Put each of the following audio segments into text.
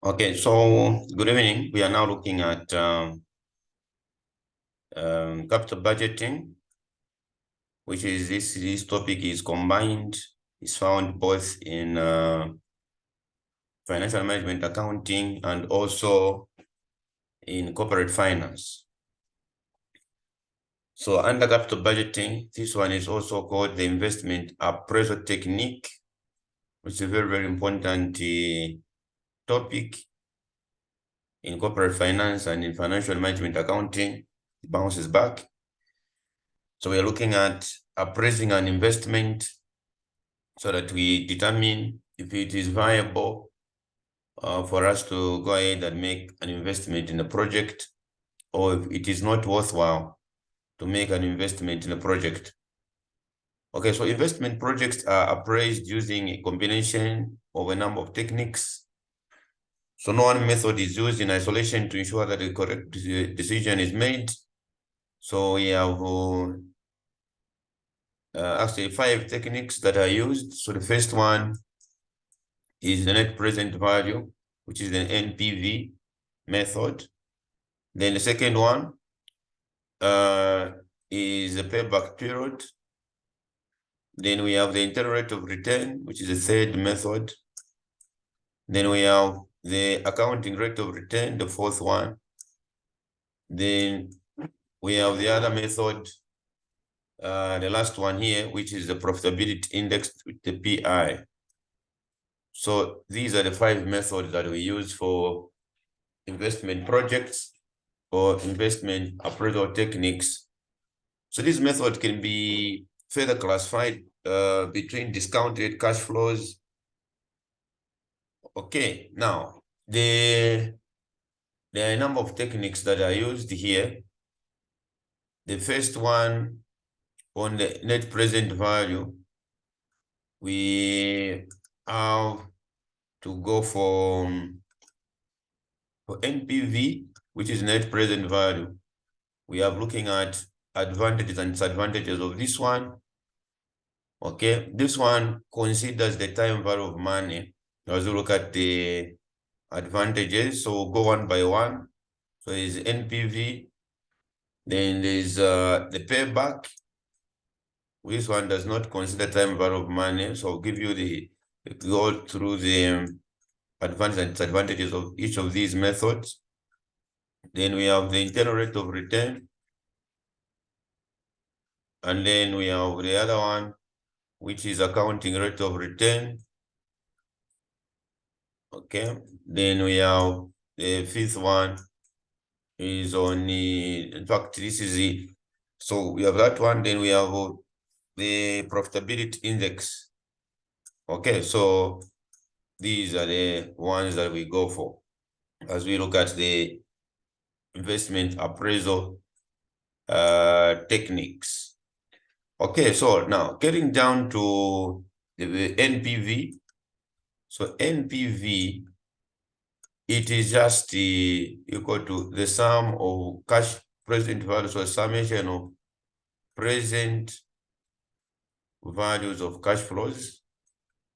Okay, so good evening. We are now looking at capital budgeting, which is this topic is combined, is found both in financial management accounting and also in corporate finance. So under capital budgeting, this one is also called the investment appraisal technique, which is a very, very important topic in corporate finance and in financial management accounting. It bounces back. So we are looking at appraising an investment so that we determine if it is viable for us to go ahead and make an investment in a project, or if it is not worthwhile to make an investment in a project. Okay, so investment projects are appraised using a combination of a number of techniques. So no one method is used in isolation to ensure that the correct decision is made. So we have actually 5 techniques that are used. So the first one is the net present value, which is the NPV method. Then the second one is the payback period. Then we have the internal rate of return, which is the third method. Then we have the accounting rate of return, the fourth one. Then we have the other method, the last one here, which is the profitability index with the PI. So these are the 5 methods that we use for investment projects or investment appraisal techniques. So this method can be further classified between discounted cash flows. Okay, now there are a number of techniques that are used here. The first one, on the net present value, we have to go for NPV, which is net present value. We are looking at advantages and disadvantages of this one. Okay, this one considers the time value of money. As we look at the advantages, so we'll go one by one. So there's NPV, then there's the payback. This one does not consider time value of money, so I'll give you go through the advantages and disadvantages of each of these methods. Then we have the internal rate of return, and then we have the other one, which is accounting rate of return. Okay, then we have the fifth one is on in fact, this is it. So we have that one, then we have the profitability index. Okay, so these are the ones that we go for as we look at the investment appraisal techniques. Okay, so now getting down to the NPV. So NPV, it is just equal to the sum of cash present value, so summation of present values of cash flows.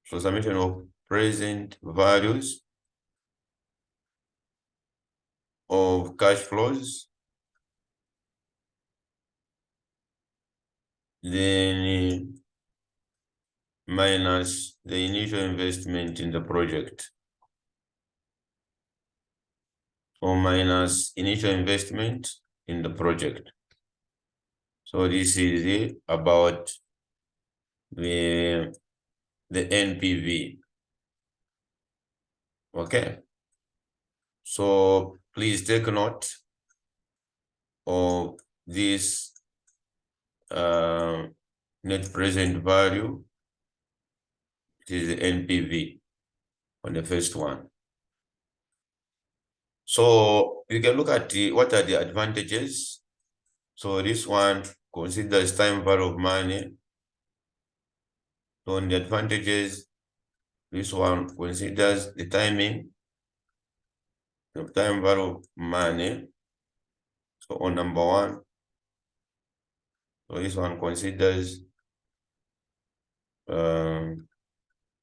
So summation of present values of cash flows, then minus the initial investment in the project, or minus initial investment in the project. So this is it about the NPV. Okay, so please take note of this net present value. It is the NPV on the first one. So you can look at what are the advantages. So this one considers time value of money. So on the advantages, this one considers the timing of time value of money. So on number 1, so this one considers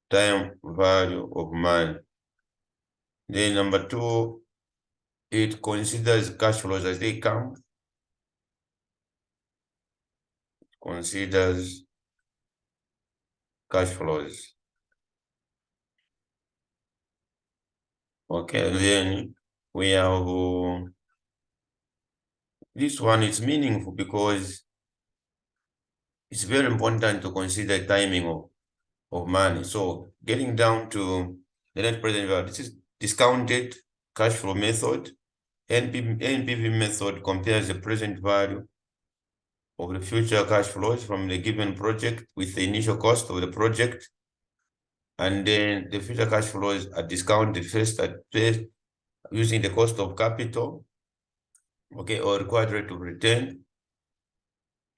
time value of money. Then number 2, it considers cash flows as they come. Considers cash flows. Okay, then we have this one is meaningful because it's very important to consider timing of money. So getting down to the net present value, this is discounted cash flow method. NPV method compares the present value of the future cash flows from the given project with the initial cost of the project. And then the future cash flows are discounted first using the cost of capital, okay, or required rate of return.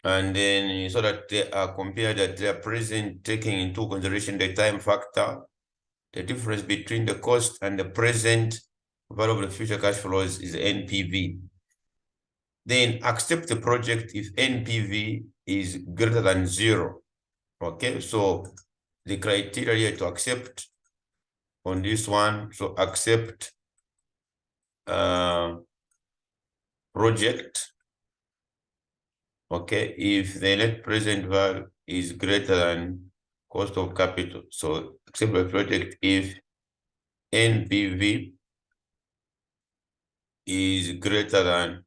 And then so that they are compared at their present, taking into consideration the time factor. The difference between the cost and the present value of the future cash flows is NPV. Then accept the project if NPV is greater than 0. Okay, so the criteria to accept on this one, so accept project, okay, if the net present value is greater than cost of capital. So accept the project if NPV is greater than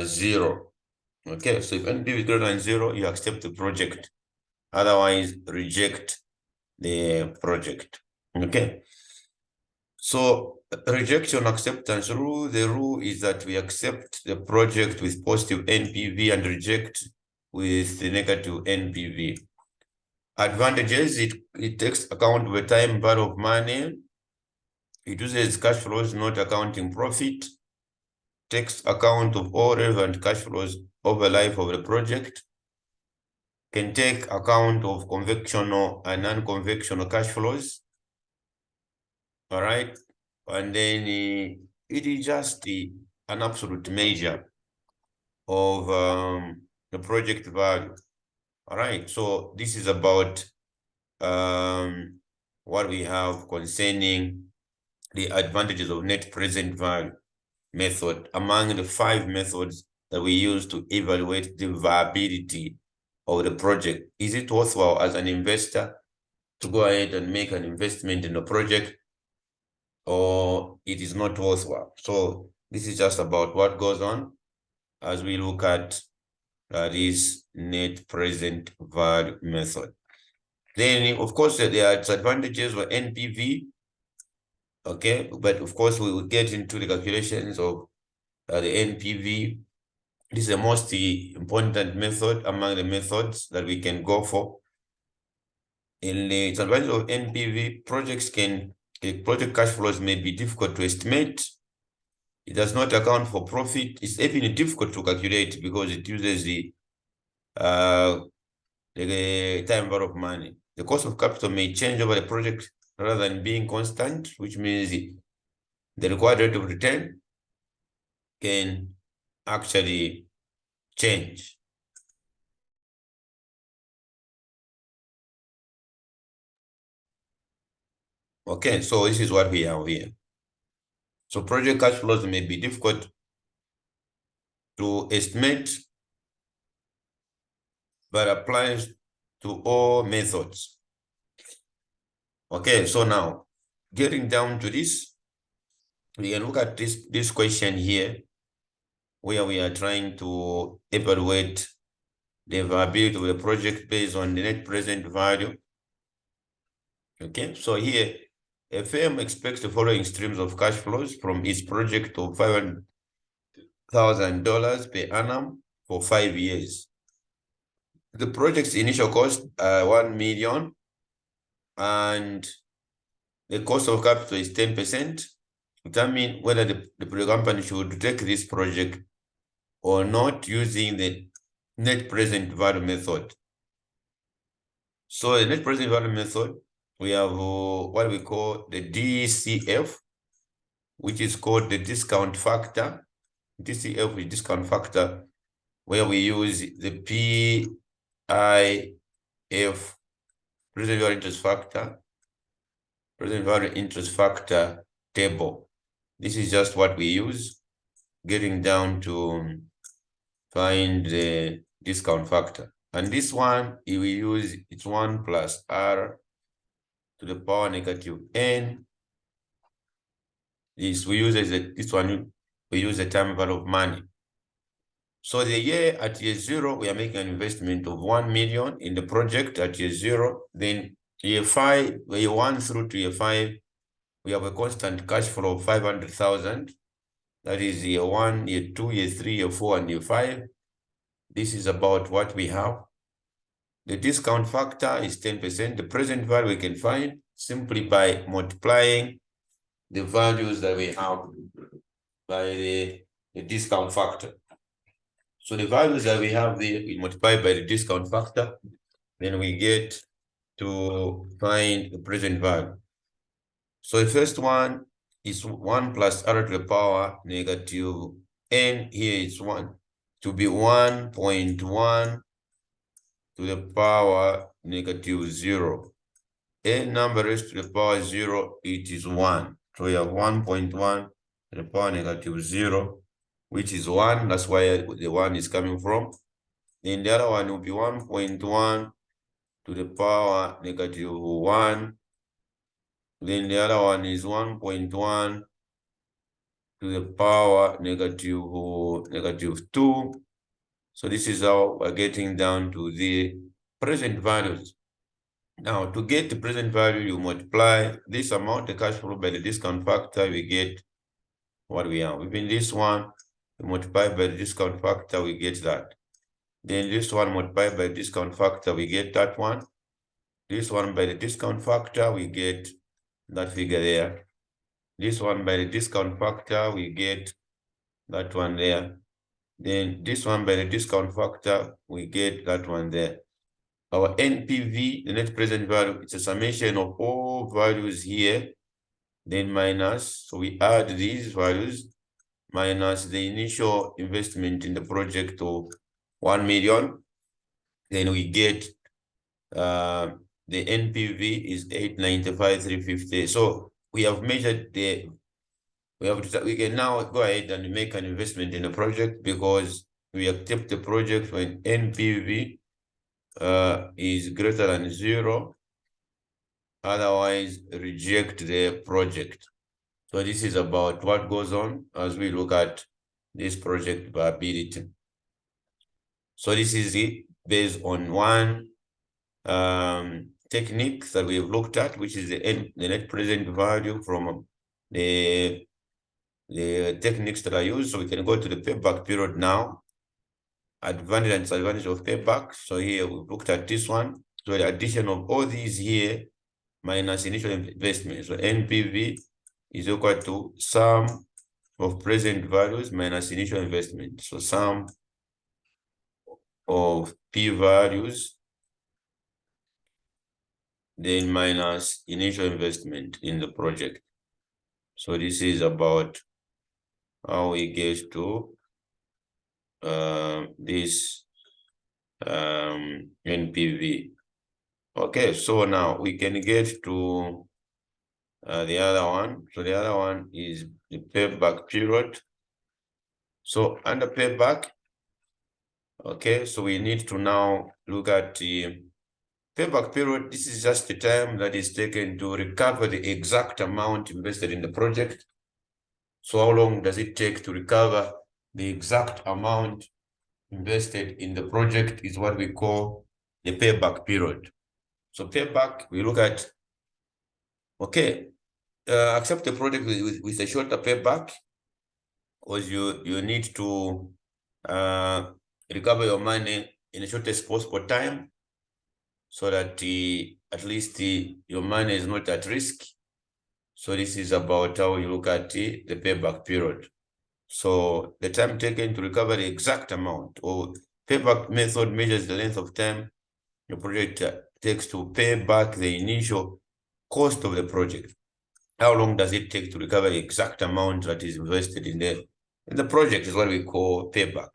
0. Okay, so if NPV is greater than 0, you accept the project. Otherwise, reject the project. Okay. So rejection acceptance rule, the rule is that we accept the project with positive NPV and reject with the negative NPV. Advantages, it takes account of the time value of money. It uses cash flows, not accounting profit. Takes account of all relevant cash flows over life of the project. Can take account of conventional and non-conventional cash flows. All right. And then it is just an absolute measure of the project value. All right. So this is about what we have concerning the advantages of net present value method among the 5 methods that we use to evaluate the viability of the project. Is it worthwhile as an investor to go ahead and make an investment in a project, or it is not worthwhile? So this is just about what goes on as we look at this net present value method. Then, of course, there are advantages for NPV, okay? But of course, we will get into the calculations of the NPV. This is the most important method among the methods that we can go for. In the advantage of NPV, project cash flows may be difficult to estimate. It does not account for profit. It's even difficult to calculate because it uses the time value of money. The cost of capital may change over the project rather than being constant, which means the required rate of return can actually change. Okay, so this is what we have here. So project cash flows may be difficult to estimate, but applies to all methods. Okay, so now getting down to this, we can look at this question here, where we are trying to evaluate the viability of the project based on the net present value. Okay, so here, a firm expects the following streams of cash flows from its project of $500,000 per annum for 5 years. The project's initial cost, 1 million, and the cost of capital is 10%. Determine whether the company should take this project or not using the net present value method. So the net present value method, we have what we call the DCF, which is called the discount factor. DCF is discount factor, where we use the PIF, present value interest factor, present value interest factor table. This is just what we use, getting down to find the discount factor. And this one, we use, it's 1 plus r to the power negative n. This we use this one, we use the time value of money. So the year at year 0, we are making an investment of 1 million in the project at year 0. Then year 5, year 1 through to year 5, we have a constant cash flow of 500,000. That is year 1, year 2, year 3, year 4, and year 5. This is about what we have. The discount factor is 10%. The present value we can find simply by multiplying the values that we have by the discount factor. So the values that we have there, we multiply by the discount factor, then we get to find the present value. So the first one is 1 plus r to the power negative n. Here it's 1 to be 1.1 to the power negative 0. N number raised to the power 0, it is 1. So we have 1.1 to the power negative 0, which is 1. That's why the 1 is coming from. Then the other one will be 1.1 to the power negative 1. Then the other one is 1.1 to the power negative 2. So this is how we're getting down to the present values. Now, to get the present value, you multiply this amount, the cash flow, by the discount factor, we get what we have. Within this one, we multiply by the discount factor, we get that. Then this one multiplied by the discount factor, we get that one. This one by the discount factor, we get that figure there. This one by the discount factor, we get that one there. Then this one by the discount factor, we get that one there. Our NPV, the net present value, it's a summation of all values here, then minus, so we add these values, minus the initial investment in the project of 1 million. Then we get the NPV is 895,350. So we have measured we can now go ahead and make an investment in the project because we accept the project when NPV is greater than 0. Otherwise, reject the project. So this is about what goes on as we look at this project viability. So this is it based on one technique that we've looked at, which is the net present value from the techniques that I use. So we can go to the payback period now. Advantage and disadvantage of payback. So here we looked at this one. So the addition of all these here minus initial investment. So NPV is equal to sum of present values minus initial investment. So sum of P values then minus initial investment in the project. So this is about how we get to this NPV. Okay, so now we can get to the other one. So the other one is the payback period. So under payback, okay, so we need to now look at the payback period. This is just the time that is taken to recover the exact amount invested in the project. So how long does it take to recover the exact amount invested in the project is what we call the payback period. So payback, we look at, okay, accept the project with a shorter payback because you need to recover your money in the shortest possible time so that at least your money is not at risk. So this is about how you look at the payback period. So the time taken to recover the exact amount, or payback method measures the length of time your project takes to pay back the initial cost of the project. How long does it take to recover the exact amount that is invested in the project is what we call payback.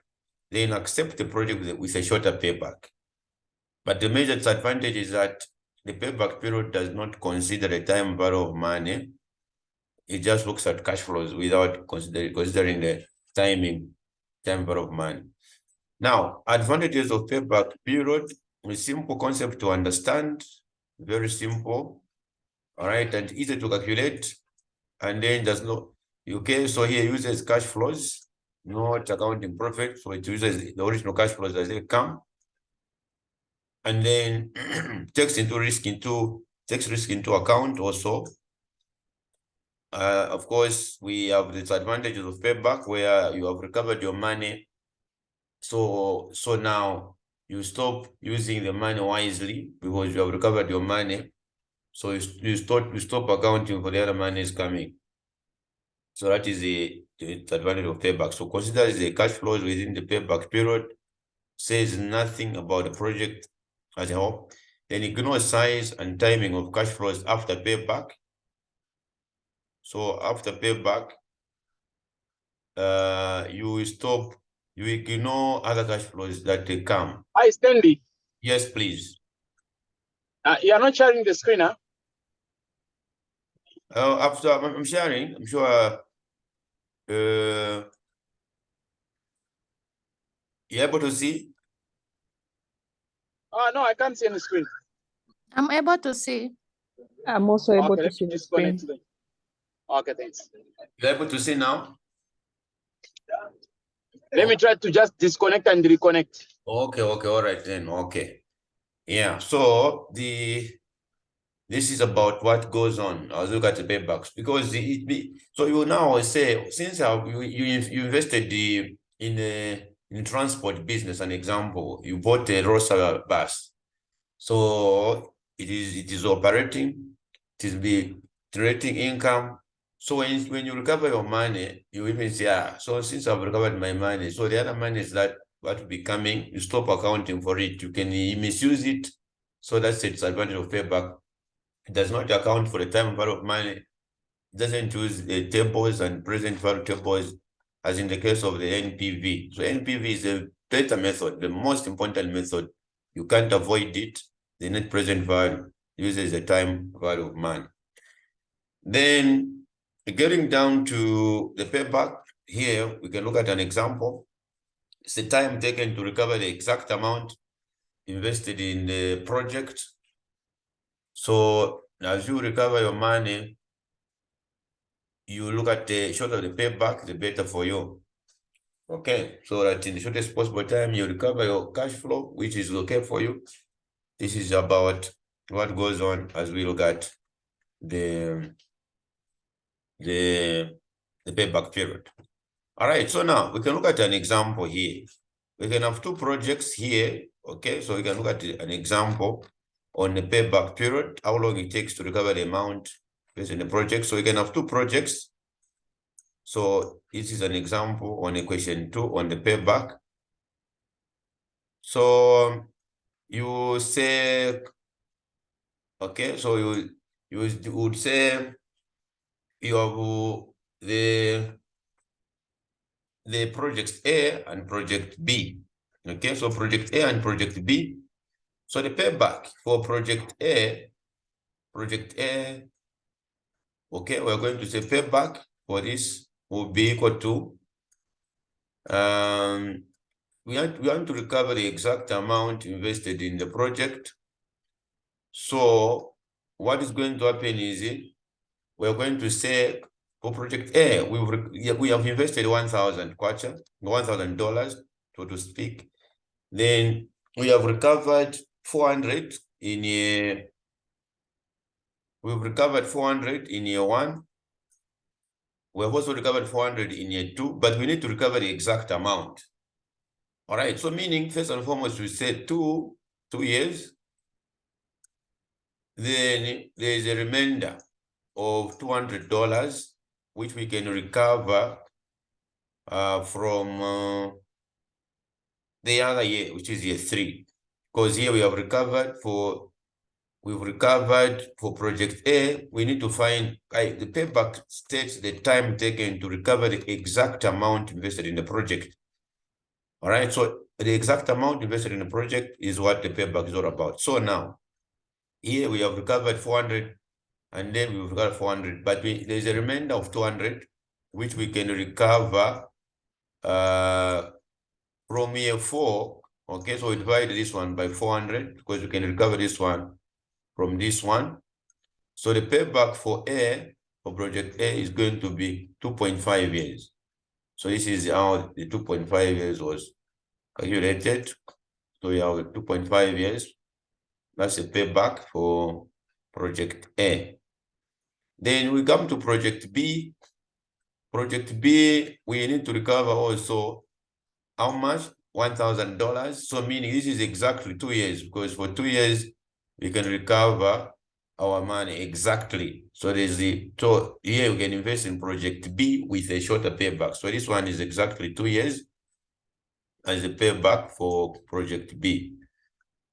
Then accept the project with a shorter payback. But the major disadvantage is that the payback period does not consider the time value of money it just looks at cash flows without considering the time value of money. Now, advantages of payback period, a simple concept to understand, very simple, all right, and easy to calculate, and then there's no, okay, so here it uses cash flows, not accounting profit, so it uses the original cash flows as they come, and then takes risk into account also. Of course, we have disadvantages of payback where you have recovered your money. So now you stop using the money wisely because you have recovered your money. So you stop accounting for the other money is coming. So that is the advantage of payback. So consider the cash flows within the payback period, says nothing about the project as a whole. Then ignore size and timing of cash flows after payback. So after payback, you ignore other cash flows that they come. Hi, Stanley. Yes, please. You are not sharing the screen, huh? After I'm sharing, I'm sure you're able to see? No, I can't see any screen. I'm able to see. I'm also able Okay, to see the disconnect screen. then. Okay, thanks. You're able to see now? Let me try to just disconnect and reconnect. Okay, all right then. Okay. Yeah, so this is about what goes on. I'll look at the paybacks because so you now say, since you invested in transport business, an example, you bought a Rosa bus. So it is operating, it is generating income. So when you recover your money, you even say, so since I've recovered my money, so the other money is that what will be coming, you stop accounting for it. You can misuse it. So that's the disadvantage of payback. It does not account for the time value of money. It doesn't use tables and present value tables, as in the case of the NPV. So NPV is a better method, the most important method. You can't avoid it. The net present value uses the time value of money. Then getting down to the payback, here we can look at an example. It's the time taken to recover the exact amount invested in the project. So as you recover your money, you look at the shorter the payback, the better for you. Okay, so that in the shortest possible time, you recover your cash flow, which is okay for you. This is about what goes on as we look at the payback period. All right, so now we can look at an example here. We can have two projects here. Okay, so we can look at an example on the payback period, how long it takes to recover the amount based on the project. So we can have two projects. So this is an example on equation 2 on the payback. So you say, okay, so you would say you have the projects A and project B. Okay, so project A and project B. So the payback for project A, okay, we're going to say payback for this will be equal to, we want to recover the exact amount invested in the project. So what is going to happen is we're going to say for project A, we have invested 1,000 kwacha, $1,000, so to speak. Then we have recovered 400 in year. We've recovered 400 in year 1. We have also recovered 400 in year 2, but we need to recover the exact amount. All right, so meaning first and foremost, we said 2 years. Then there is a remainder of $200, which we can recover from the other year, which is year 3. Because here we have recovered for project A, we need to find, the payback states the time taken to recover the exact amount invested in the project. All right, so the exact amount invested in the project is what the payback is all about. So now, here we have recovered 400 and then we've got 400, but there's a remainder of 200, which we can recover from year 4. Okay, so we divide this one by 400 because we can recover this one from this one. So the payback for project A is going to be 2.5 years. So this is how the 2.5 years was calculated. So we have 2.5 years. That's a payback for project A. Then we come to project B. Project B, we need to recover also how much? $1,000. So meaning this is exactly 2 years, because for 2 years we can recover our money exactly. So there's so here we can invest in project B with a shorter payback. So this one is exactly 2 years as a payback for project B.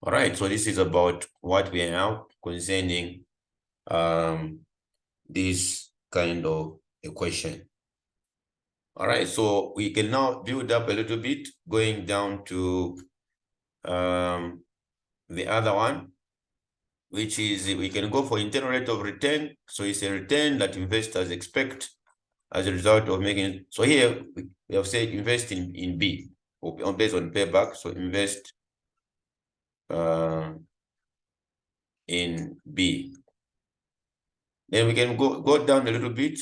All right, so this is about what we have concerning this kind of equation. All right, so we can now build up a little bit, going down to the other one, which is we can go for internal rate of return. So it's a return that investors expect as a result of making. So here we have said invest in B based on payback. So invest in B. Then we can go down a little bit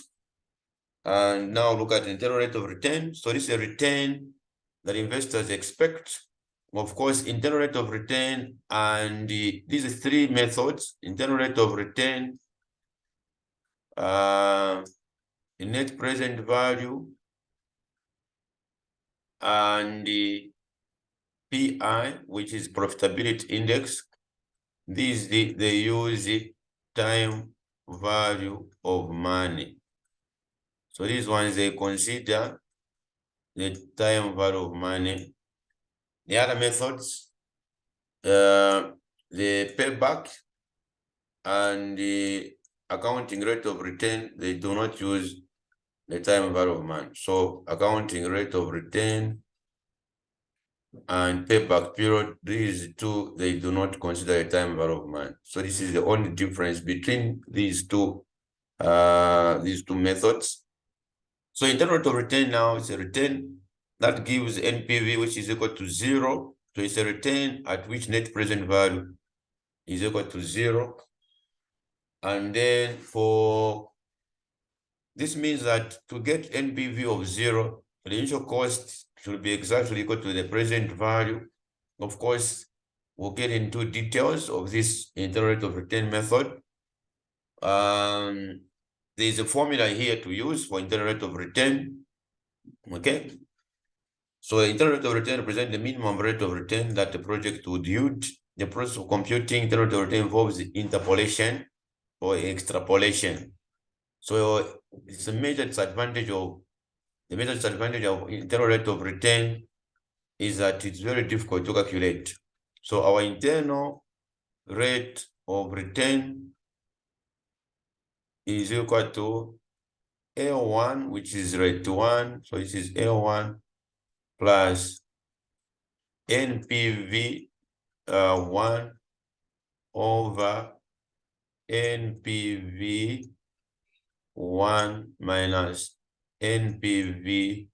and now look at internal rate of return. So this is a return that investors expect. Of course, internal rate of return, and these are 3 methods: internal rate of return, net present value, and the PI, which is profitability index. These they use time value of money. So these ones they consider the time value of money. The other methods, the payback and the accounting rate of return, they do not use the time value of money. So accounting rate of return and payback period, these two, they do not consider a time value of money. So this is the only difference between these two methods. So internal rate of return now is a return that gives NPV, which is equal to 0. So it's a return at which net present value is equal to 0. And then this means that to get NPV of 0, the initial cost should be exactly equal to the present value. Of course, we'll get into details of this internal rate of return method. There's a formula here to use for internal rate of return. Okay. So internal rate of return represents the minimum rate of return that the project would yield. The process of computing internal rate of return involves interpolation or extrapolation. So it's a major disadvantage of internal rate of return is that it's very difficult to calculate. So our internal rate of return is equal to L1, which is rate 1. So this is L1 plus NPV 1 over NPV 1 minus NPV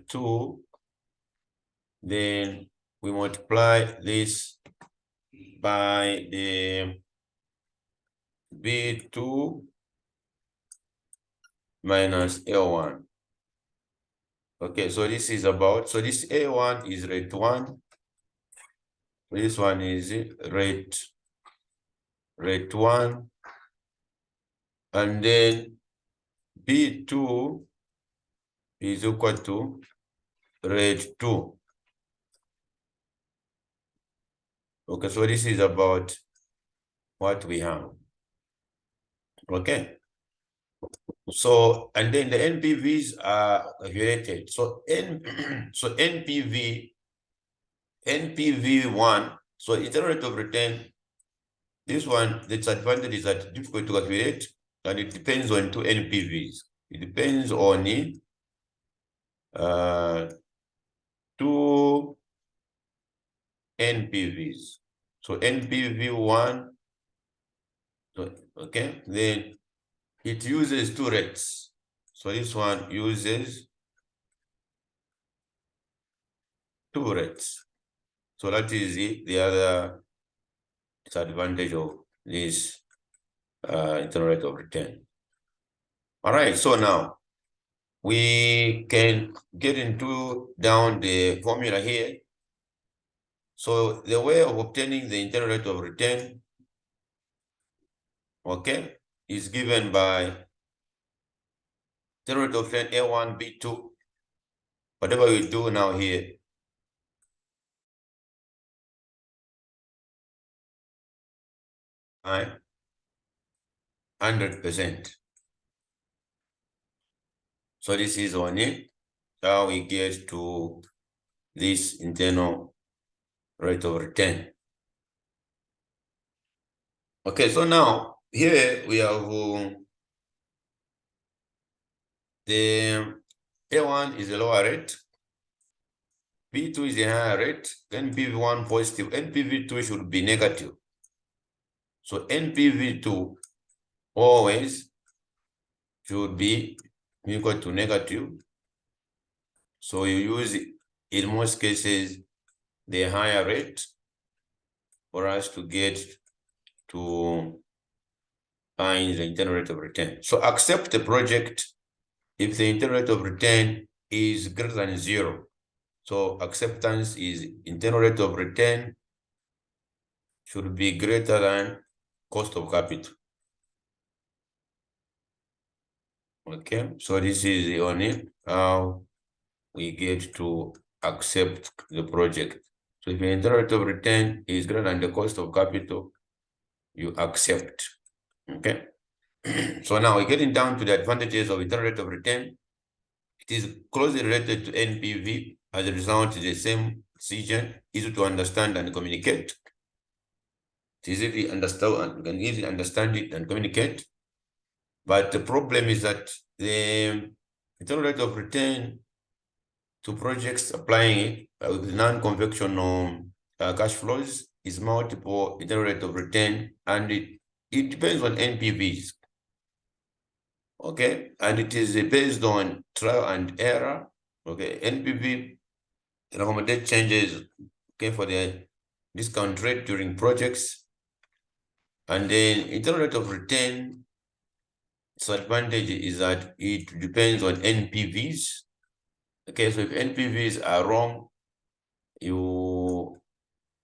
2. Then we multiply this by the B2 minus L1. Okay, so this is about, so this A1 is rate 1. This one is rate 1. And then B2 is equal to rate 2. Okay, so this is about what we have. Okay. So, and then the NPVs are related. So NPV1, so internal rate of return, this one, the disadvantage is that it's difficult to calculate, and it depends on 2 NPVs. It depends on 2 NPVs. So NPV1, So, okay, then it uses two rates. So this one uses two rates. So that is the other disadvantage of this internal rate of return. All right, so now we can get into down the formula here. So the way of obtaining the internal rate of return, okay, is given by internal rate of return A1, B2. Whatever we do now here, right? 100%. So this is on it, how we get to this internal rate of return. Okay, so now here we have the A1 is a lower rate, B2 is a higher rate, NPV1 positive, NPV2 should be negative. So NPV2 always should be equal to negative. So you use, in most cases, the higher rate for us to get to find the internal rate of return. So accept the project if the internal rate of return is greater than 0. So acceptance is internal rate of return should be greater than cost of capital. Okay, so this is the only how we get to accept the project. So if the internal rate of return is greater than the cost of capital, you accept. Okay. So now we're getting down to the advantages of internal rate of return. It is closely related to NPV. As a result, the same decision, easy to understand and communicate. It is easy to understand, you can easily understand it and communicate. But the problem is that the internal rate of return to projects applying it with non-convectional cash flows is multiple internal rate of return, and it depends on NPVs. Okay, and it is based on trial and error. Okay, NPV accommodate changes, okay, for the discount rate during projects, and then internal rate of return. So advantage is that it depends on NPVs. Okay, so if NPVs are wrong, you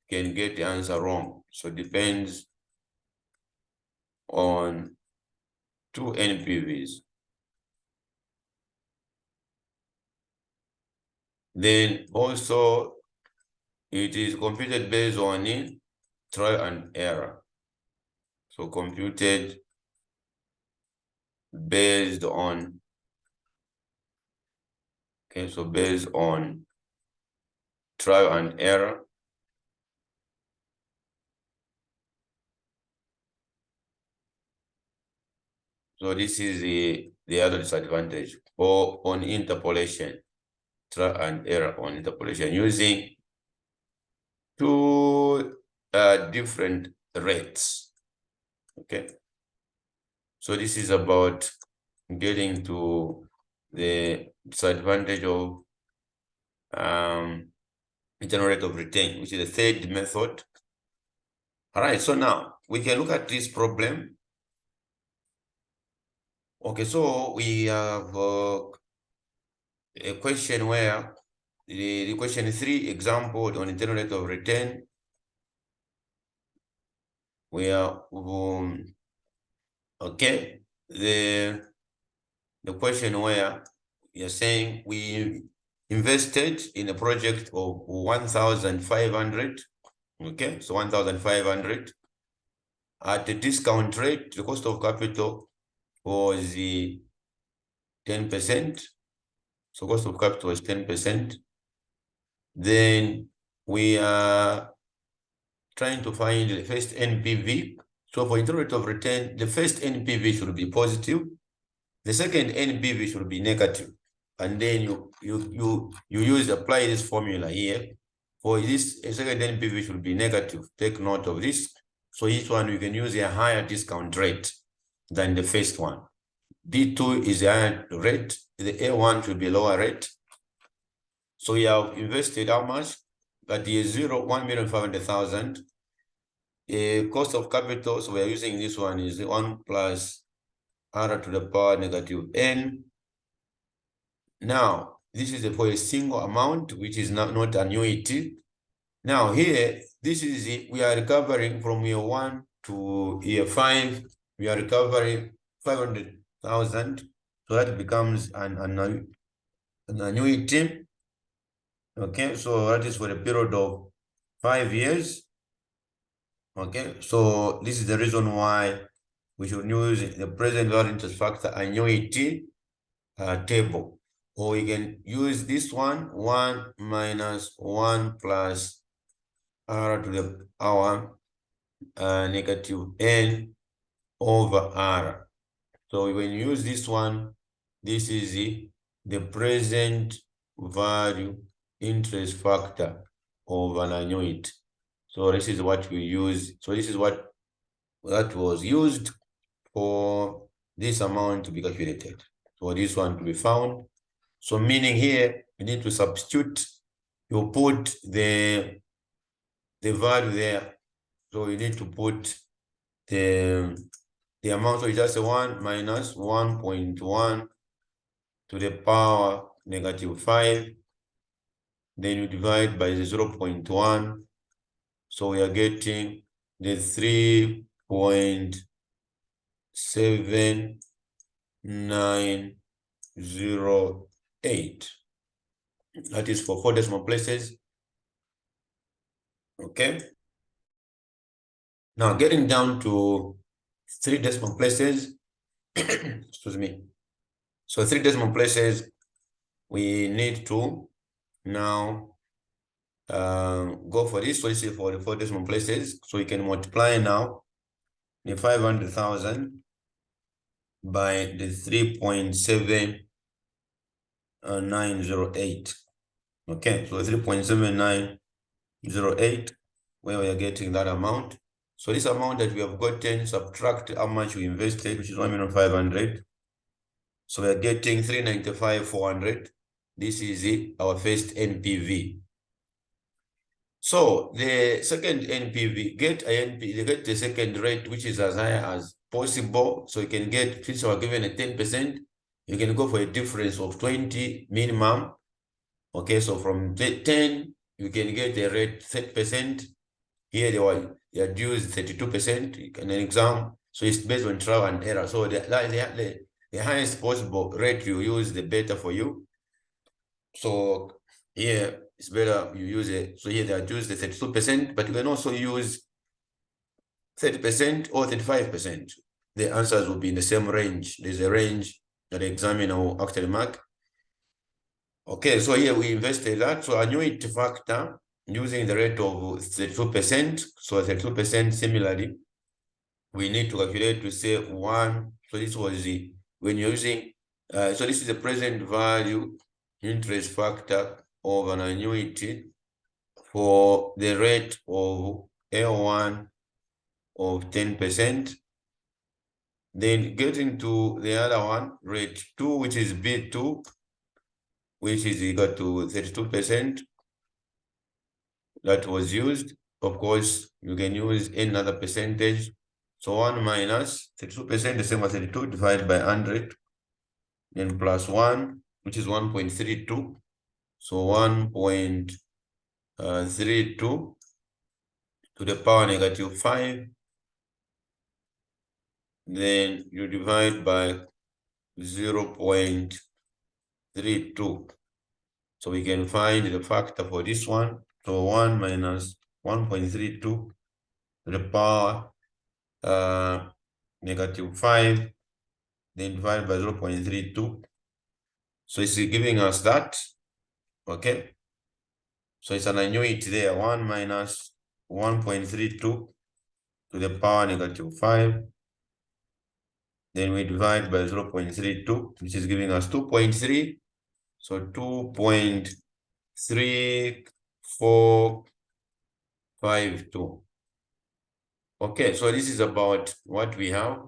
can get the answer wrong. So it depends on two NPVs. Then also it is computed based on trial and error. So computed based on, okay, so based on trial and error. So this is the other disadvantage, or on interpolation, trial and error on interpolation, using two different rates. Okay, so this is about getting to the disadvantage of internal rate of return, which is the third method. All right, so now we can look at this problem. Okay, so we have a question where the question 3 example on internal rate of return, where okay, the question where you're saying we invested in a project of 1,500. Okay, so 1,500 at the discount rate. The cost of capital was the 10%. So cost of capital was 10%. Then we are trying to find the first NPV. So for internal rate of return, the first NPV should be positive. The second NPV should be negative. And then you apply this formula here. For this, a second NPV should be negative. Take note of this. So each one you can use a higher discount rate than the first one. D2 is a higher rate, the A1 should be lower rate. So we have invested how much? At year 0, 1,500,000. The cost of capital, so we are using this one, is 1 plus R to the power negative N. Now, this is for a single amount, which is not annuity. Now here, this is it. We are recovering from year 1 to year 5. We are recovering 500,000. So that becomes an annuity. Okay, so that is for a period of 5 years. Okay, so this is the reason why we should use the present value interest factor annuity table. Or we can use this one, 1 minus 1 plus R to the power negative N over R. So when you use this one, this is the present value interest factor of an annuity. So this is what we use. So this is what that was used for this amount to be calculated, for this one to be found. So meaning here, you need to substitute, you put the value there. So you need to put the amount, so it's just 1 minus 1.1 to the power negative 5. Then you divide by the 0.1. So we are getting the 3.7908. That is for 4 decimal places. Okay. Now getting down to 3 decimal places. Excuse me. So 3 decimal places, we need to now go for this. So this is for the 4 decimal places. So you can multiply now the 500,000 by the 3.7908. Okay, so 3.7908, where we are getting that amount. So this amount that we have gotten, subtract how much we invested, which is 1,500,000. So we are getting 395,400. This is it, our first NPV. So the second NPV, get the second rate, which is as high as possible. So you can get, since we are given a 10%, you can go for a difference of 20 minimum. Okay, so from 10, you can get a rate 30%. Here they are used 32% in an exam. So it's based on trial and error. So the highest possible rate you use, the better for you. So here it's better you use it. So here they are used the 32%, but you can also use 30% or 35%. The answers will be in the same range. There's a range that the examiner will actually mark. Okay, so here we invested that. So annuity factor using the rate of 32%. So 32% similarly, we need to calculate to say 1. So this was when you're using, so this is the present value interest factor of an annuity for the rate of L1 of 10%. Then getting to the other one, rate 2, which is B2, which is equal to 32%. That was used. Of course, you can use another percentage. So 1 minus 32%, the same as 32, divided by 100. Then plus 1, which is 1.32. So 1.32 to the power negative 5. Then you divide by 0.32. So we can find the factor for this one. So 1 minus 1.32 to the power negative 5. Then divided by 0.32. So it's giving us that. Okay. So it's an annuity there. 1 minus 1.32 to the power negative 5. Then we divide by 0.32, which is giving us 2.3. So 2.3452. Okay, so this is about what we have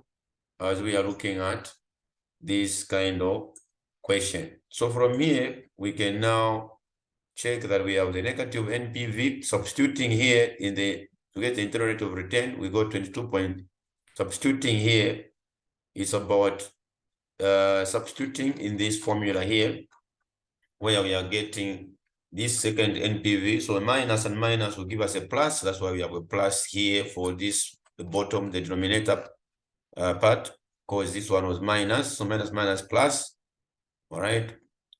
as we are looking at this kind of question. So from here, we can now check that we have the negative NPV. Substituting here in the, to get the internal rate of return, we go 22 point. Substituting here is about substituting in this formula here, where we are getting this second NPV. So minus and minus will give us a plus. That's why we have a plus here for this, the bottom, the denominator part, because this one was minus. So minus minus plus. All right.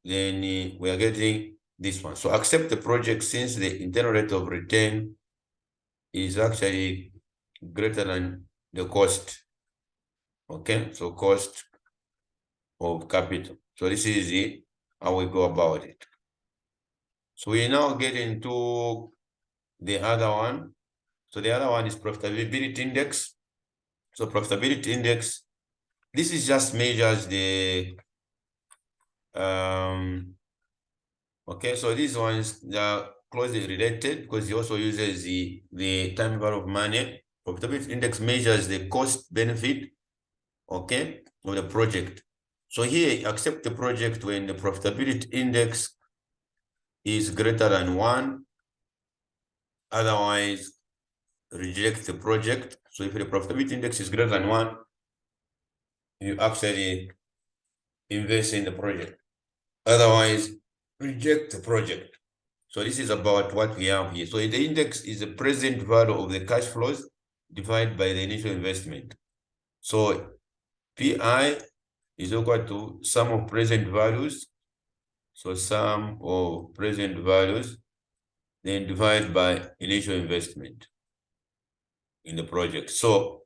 Then we are getting this one. So accept the project since the internal rate of return is actually greater than the cost. Okay, so cost of capital. So this is how we go about it. So we now get into the other one. So the other one is profitability index. So profitability index, this is just measures the okay, so these ones are closely related because he also uses the time value of money. Profitability index measures the cost benefit, okay, of the project. So here, accept the project when the profitability index is greater than 1. Otherwise, reject the project. So if the profitability index is greater than 1, you actually invest in the project. Otherwise, reject the project. So this is about what we have here. So the index is the present value of the cash flows divided by the initial investment. So PI is equal to sum of present values. So sum of present values, then divide by initial investment in the project. So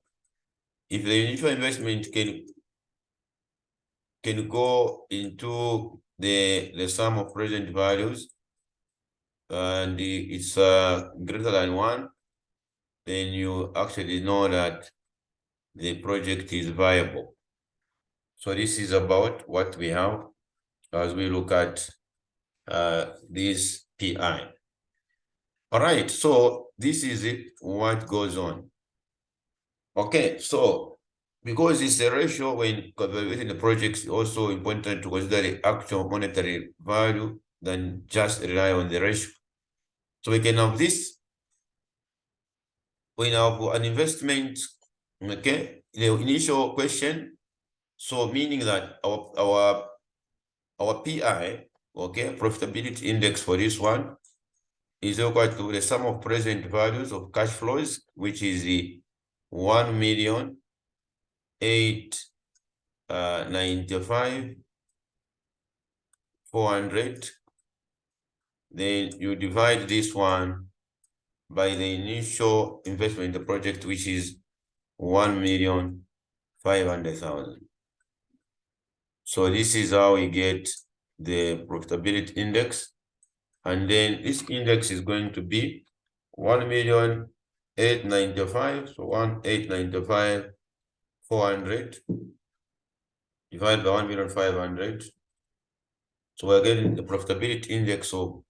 if the initial investment can go into the sum of present values, and it's greater than 1, then you actually know that the project is viable. So this is about what we have as we look at this PI. All right, so this is it, what goes on. Okay, so because it's a ratio when evaluating the projects, also important to consider the actual monetary value than just rely on the ratio. So we can have this. We have an investment, okay, the initial question. So meaning that our PI, okay, profitability index for this one is equal to the sum of present values of cash flows, which is the 1,895,400. Then you divide this one by the initial investment in the project, which is 1,500,000. So this is how we get the profitability index. And then this index is going to be 1,895,000. So 1,895,400 divided by 1,500,000. So we're getting the profitability index of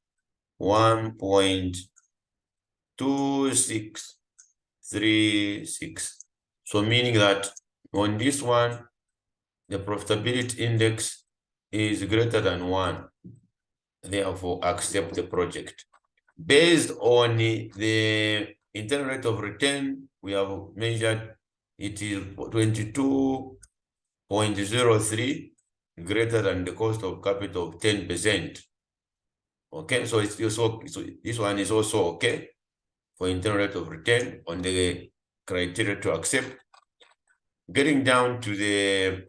1.2636. So meaning that on this one, the profitability index is greater than 1. Therefore, accept the project. Based on the internal rate of return, we have measured it is 22.03, greater than the cost of capital of 10%. Okay, so it's also, so this one is also okay for internal rate of return on the criteria to accept. Getting down to the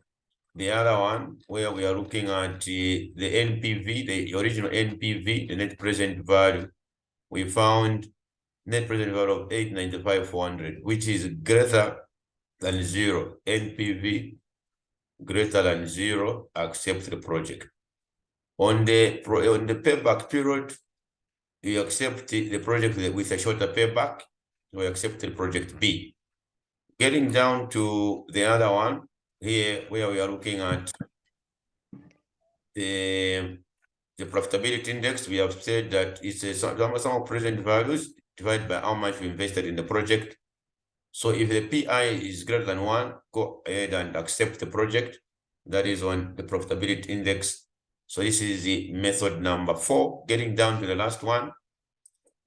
other one, where we are looking at the NPV, the original NPV, the net present value, we found net present value of 895,400, which is greater than 0. NPV greater than 0, accept the project. On the payback period, you accept the project with a shorter payback, we accept the project B. Getting down to the other one, here where we are looking at the profitability index, we have said that it's a sum of present values divided by how much we invested in the project. So if the PI is greater than 1, go ahead and accept the project. That is on the profitability index. So this is the method number 4. Getting down to the last one.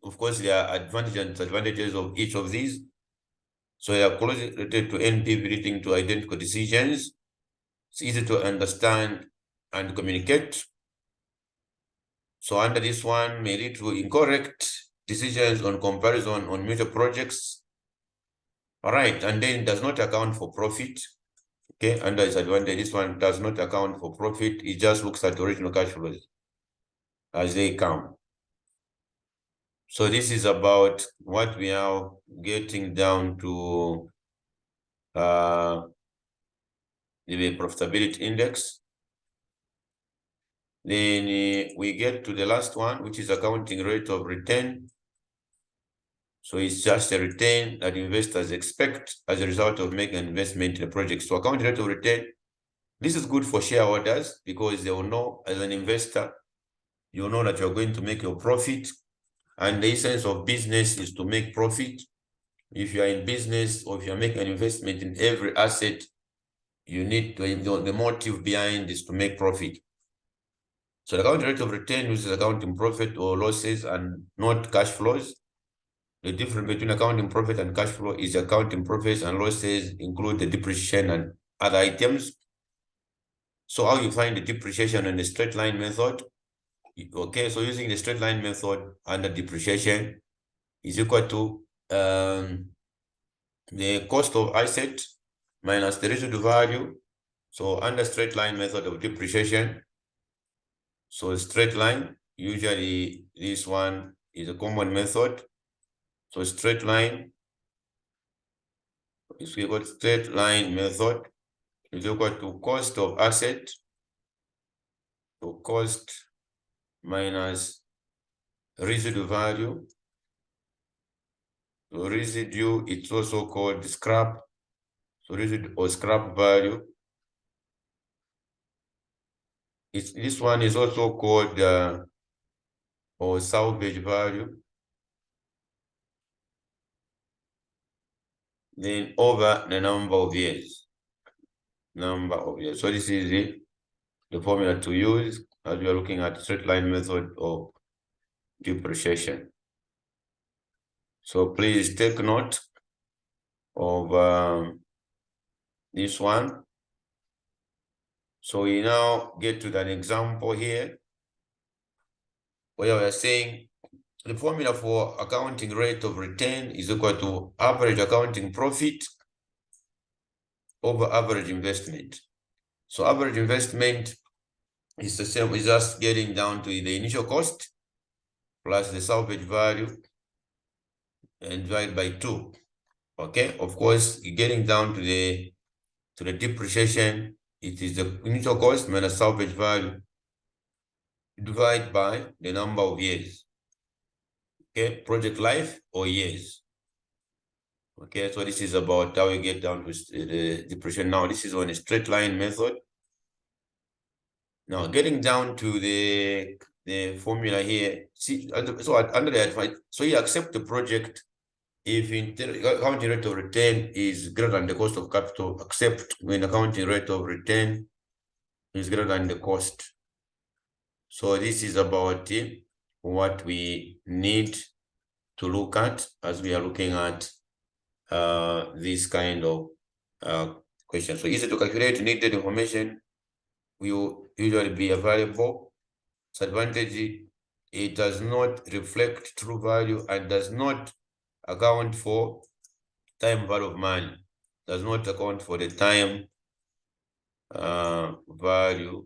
Of course, there are advantages and disadvantages of each of these. So they are closely related to NPV, leading to identical decisions. It's easy to understand and communicate. So under this one may lead to incorrect decisions on comparison on mutual projects. All right, and then it does not account for profit. Okay, under disadvantage, this one does not account for profit. It just looks at original cash flows as they come. So this is about what we are getting down to the profitability index. Then we get to the last one, which is accounting rate of return. So it's just a return that investors expect as a result of making an investment in a project. So accounting rate of return, this is good for shareholders because they will know as an investor, you know that you're going to make your profit. And the essence of business is to make profit. If you are in business or if you're making an investment in every asset, you need to, the motive behind is to make profit. So the accounting rate of return uses accounting profit or losses and not cash flows. The difference between accounting profit and cash flow is accounting profits and losses include the depreciation and other items. So how you find the depreciation in the straight line method? Okay, so using the straight line method under depreciation is equal to the cost of asset minus the residual value. So under straight line method of depreciation, so straight line, usually this one is a common method. So straight line is equal to straight line method is equal to cost of asset, so cost minus residual value. So residue, it's also called scrap. So residue or scrap value. This one is also called or salvage value. Then over the number of years. So this is the formula to use as we are looking at straight line method of depreciation. So please take note of this one. So we now get to an example here where we are saying the formula for accounting rate of return is equal to average accounting profit over average investment. So average investment is the same, it's just getting down to the initial cost plus the salvage value and divide by 2. Okay, of course, getting down to the depreciation, it is the initial cost minus salvage value divided by the number of years. Okay, project life or years. Okay, so this is about how we get down to the depreciation. Now, this is on a straight line method. Now, getting down to the formula here. See, so under the advice, so you accept the project if accounting rate of return is greater than the cost of capital, except when accounting rate of return is greater than the cost. So this is about what we need to look at as we are looking at this kind of question. So easy to calculate, needed information will usually be available. Disadvantage, it does not reflect true value and does not account for time value of money, does not account for the time value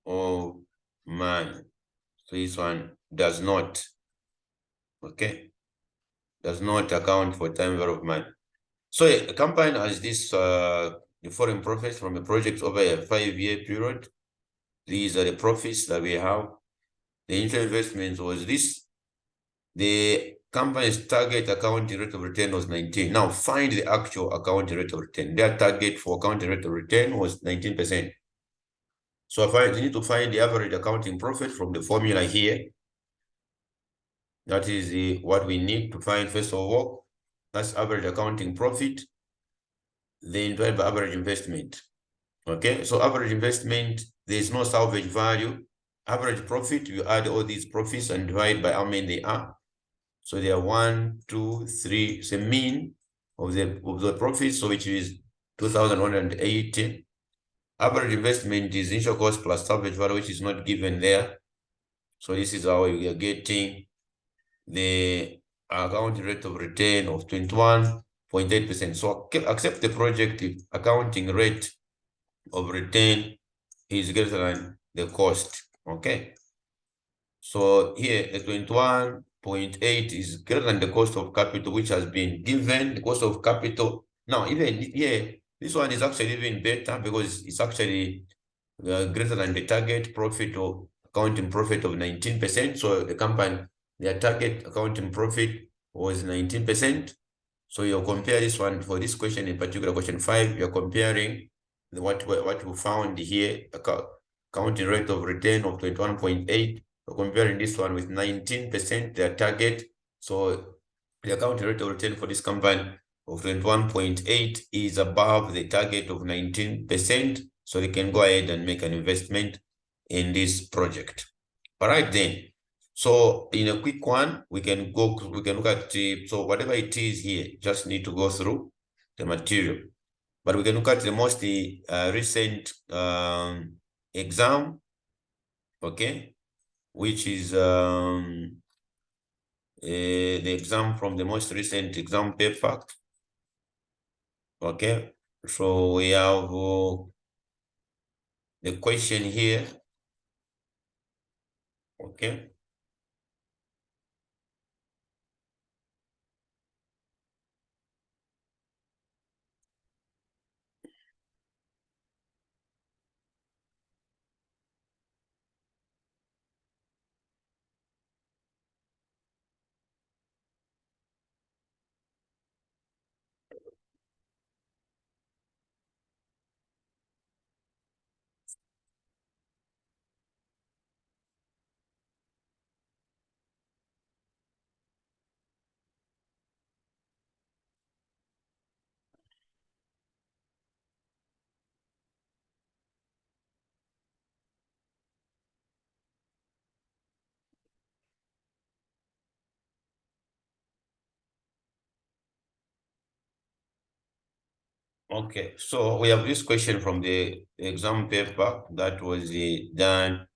of money. So this one does not, okay, does not account for time value of money. So a company has this the foreign profits from a project over a 5-year period. These are the profits that we have. The initial investment was this. The company's target accounting rate of return was 19. Now find the actual accounting rate of return. Their target for accounting rate of return was 19%. So you need to find the average accounting profit from the formula here. That is what we need to find first of all. That's average accounting profit, then divided by average investment. Okay, so average investment, there's no salvage value. Average profit, you add all these profits and divide by how many they are. So they are 1, 2, 3. It's a mean of the profits, so which is 2,180. Average investment is initial cost plus salvage value, which is not given there. So this is how we are getting the accounting rate of return of 21.8%. So accept the project if accounting rate of return is greater than the cost. Okay. So here the 21.8 is greater than the cost of capital, which has been given. The cost of capital. Now, even here, this one is actually even better because it's actually greater than the target profit or accounting profit of 19%. So the company, their target accounting profit was 19%. So you compare this one for this question in particular, question 5, you're comparing what we found here, accounting rate of return of 21.8. We're comparing this one with 19%, their target. So the accounting rate of return for this company of 21.8 is above the target of 19%. So they can go ahead and make an investment in this project. All right, then. So in a quick one, we can look at, so whatever it is here, just need to go through the material. But we can look at the most recent exam, okay, which is the exam from the most recent exam paper. Okay, so we have the question here. Okay. Okay, so we have this question from the exam paper that was done.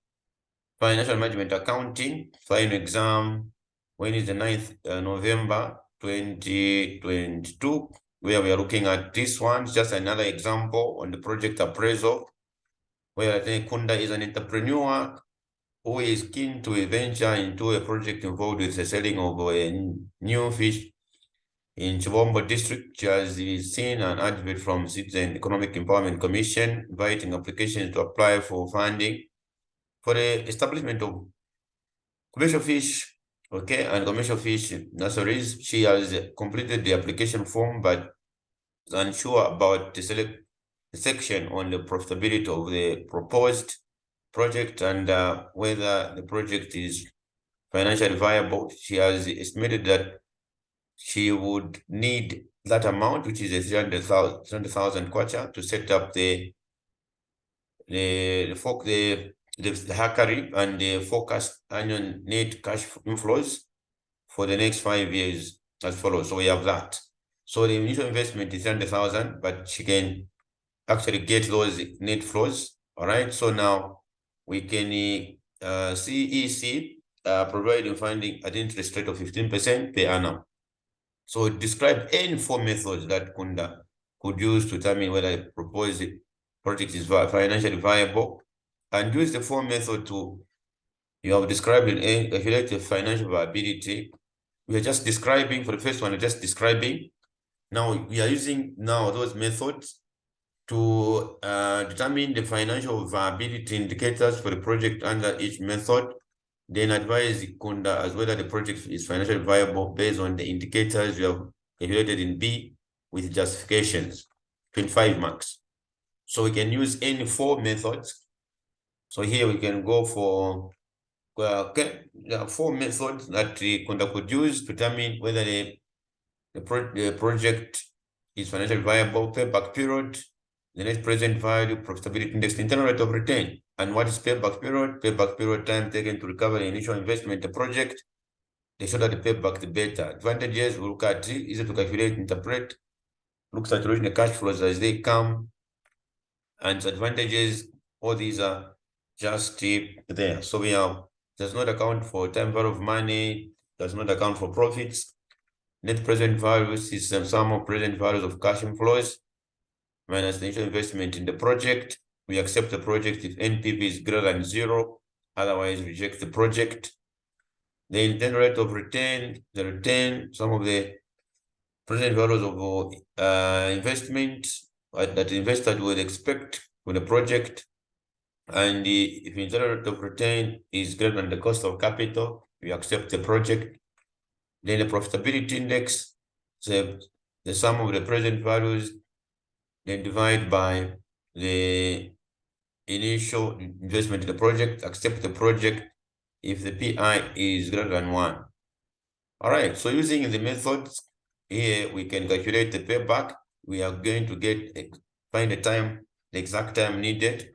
Financial Management Accounting, final exam, when is the 9th November 2022, where we are looking at this one, just another example on the project appraisal, where I think Kunda is an entrepreneur who is keen to venture into a project involved with the selling of a new fish in Chibombo district. She has seen an advert from Citizen Economic Empowerment Commission inviting applications to apply for funding for the establishment of commercial fish, okay, and commercial fish nurseries. She has completed the application form, but is unsure about the section on the profitability of the proposed project and whether the project is financially viable. She has estimated that she would need that amount, which is a 300,000 kwacha, to set up the hackery and the forecast annual net cash inflows for the next 5 years as follows. So we have that. So the initial investment is 300,000, but she can actually get those net flows. All right. So now we can CEC providing funding at interest rate of 15% per annum. So describe any 4 methods that Kunda could use to determine whether the proposed project is financially viable, and use the 4 method to, you have described in calculate the financial viability. We are just describing, for the first one, we're just describing. Now we are using now those methods to determine the financial viability indicators for the project under each method, then advise Kunda as whether the project is financially viable based on the indicators you have calculated in B with justifications, 25 marks. So we can use any 4 methods. So here we can go for well, okay, there are 4 methods that we could use to determine whether the project is financially viable: payback period, the net present value, profitability index, internal rate of return. And what is payback period? Payback period, time taken to recover the initial investment in the project. The shorter the payback, the better. Advantages, we look at easy to calculate, interpret, looks at original cash flows as they come. And advantages, all these are just there. So we have, does not account for time value of money, does not account for profits. Net present values is the sum of present values of cash inflows minus the initial investment in the project. We accept the project if NPV is greater than 0, otherwise reject the project. The internal rate of return, the return, some of the present values of investment that investor would expect with the project. And if internal rate of return is greater than the cost of capital, we accept the project. Then the profitability index, the sum of the present values, then divide by the initial investment in the project, accept the project if the PI is greater than 1. All right, so using the methods here, we can calculate the payback. We are going to find the exact time needed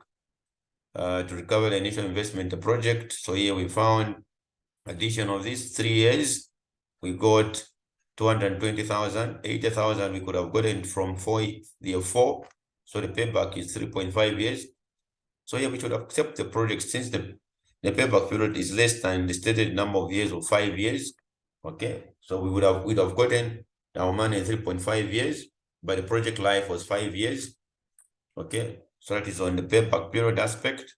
to recover the initial investment in the project. So here we found addition of these 3 years. We got 220,000, 80,000 we could have gotten from 4. So the payback is 3.5 years. So here we should accept the project since the payback period is less than the stated number of years of 5 years. Okay, so we'd have gotten our money in 3.5 years, but the project life was 5 years. Okay, so that is on the payback period aspect.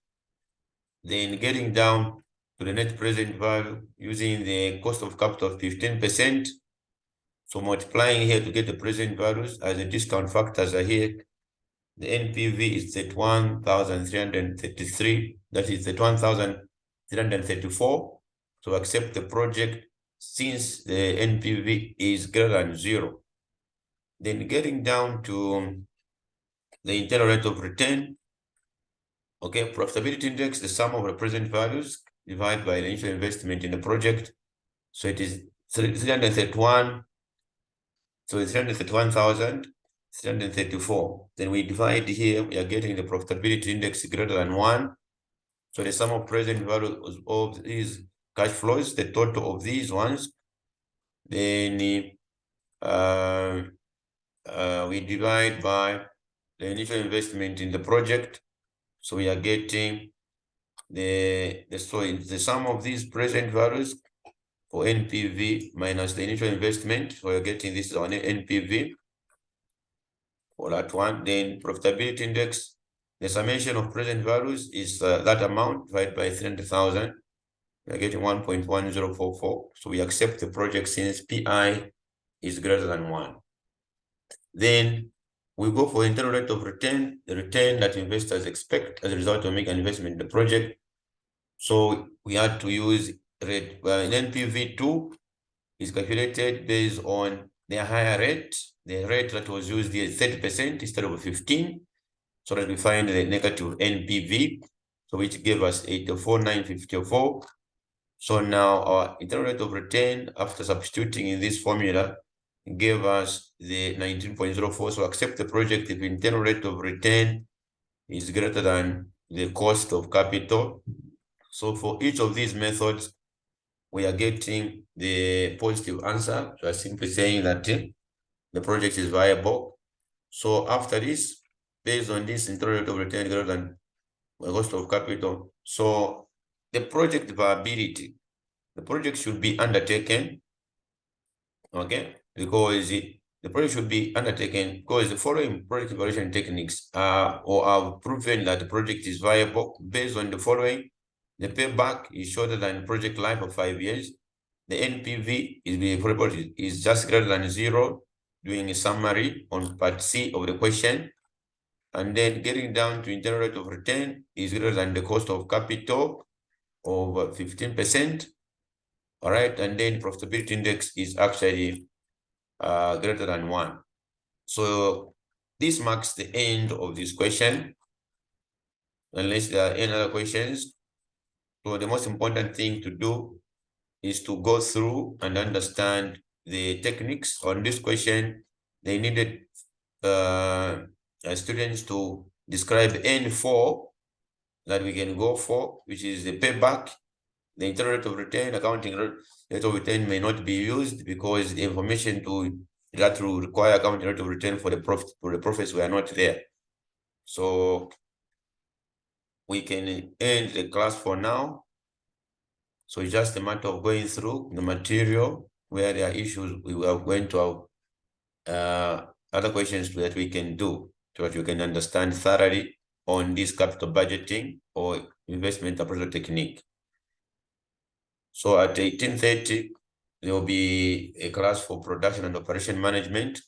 Then getting down to the net present value using the cost of capital of 15%. So multiplying here to get the present values as the discount factors are here. The NPV is 31,333. That is 31,334. So accept the project since the NPV is greater than 0. Then getting down to the internal rate of return. Okay, profitability index, the sum of the present values divided by the initial investment in the project. So it is 331. So it's 331,334. Then we divide here, we are getting the profitability index greater than 1. So the sum of present values of these cash flows, the total of these ones. Then we divide by the initial investment in the project. So we are getting the sum of these present values for NPV minus the initial investment. So we're getting this on NPV for that one. Then profitability index, the summation of present values is that amount divided by 300,000. We're getting 1.1044. So we accept the project since PI is greater than 1. Then we go for internal rate of return, the return that investors expect as a result of making an investment in the project. So we had to use rate. In NPV2 is calculated based on the higher rate. The rate that was used here is 30% instead of 15. So that we find the negative NPV, so which gave us 84,954. So now our internal rate of return after substituting in this formula gave us the 19.04. So accept the project if internal rate of return is greater than the cost of capital. So for each of these methods, we are getting the positive answer. We are simply saying that the project is viable. So after this, based on this internal rate of return greater than the cost of capital, so the project viability, the project should be undertaken, okay, because the project should be undertaken because the following project evaluation techniques are proven that the project is viable based on the following. The payback is shorter than project life of 5 years. The NPV is just greater than 0, doing a summary on part C of the question. And then getting down to internal rate of return is greater than the cost of capital of 15%. All right, and then profitability index is actually greater than 1. So this marks the end of this question. Unless there are any other questions. So the most important thing to do is to go through and understand the techniques. On this question, they needed students to describe N4 that we can go for, which is the payback. The internal rate of return, accounting rate of return may not be used because the information that will require accounting rate of return for the profits were not there. So we can end the class for now. So it's just a matter of going through the material where there are issues. We are going to have other questions that we can do so that you can understand thoroughly on this capital budgeting or investment appraisal technique. So at 18:30, there will be a class for production and operation management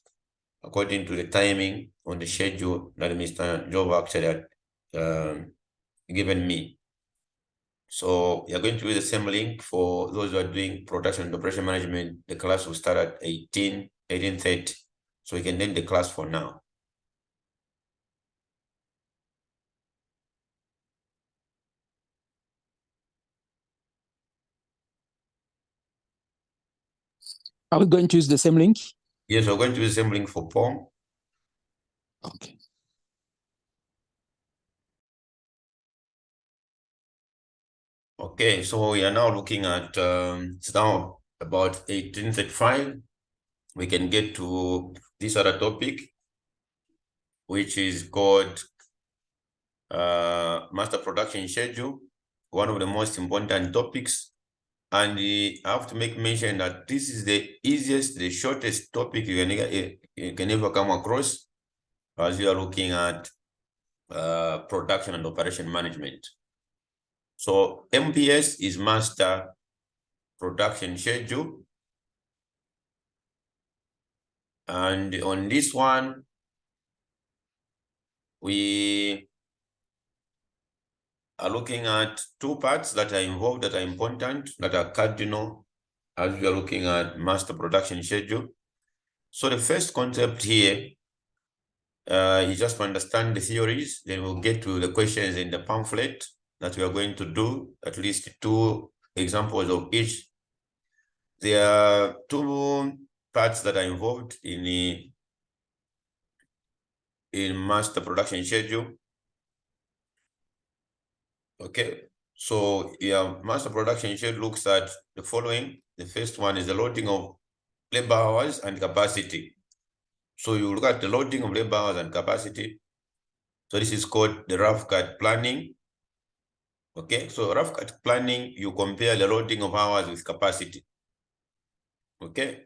according to the timing on the schedule that Mr. Job actually had given me. So you're going to use the same link for those who are doing production and operation management. The class will start at 18:30. So we can end the class for now. Are we going to use the same link? Yes, we're going to use the same link for POM. Okay. Okay, so we are now looking at, it's now about 18:35. We can get to this other topic, which is called master production schedule, one of the most important topics. And I have to make mention that this is the easiest, the shortest topic you can ever come across as you are looking at production and operation management. So MPS is master production schedule. And on this one, we are looking at two parts that are involved, that are important, that are cardinal as we are looking at master production schedule. So the first concept here is just to understand the theories, then we'll get to the questions in the pamphlet that we are going to do, at least 2 examples of each. There are 2 parts that are involved in master production schedule. Okay, so master production schedule looks at the following. The first one is the loading of labor hours and capacity. So you look at the loading of labor hours and capacity. So this is called the rough cut planning. Okay, so rough cut planning, you compare the loading of hours with capacity. Okay,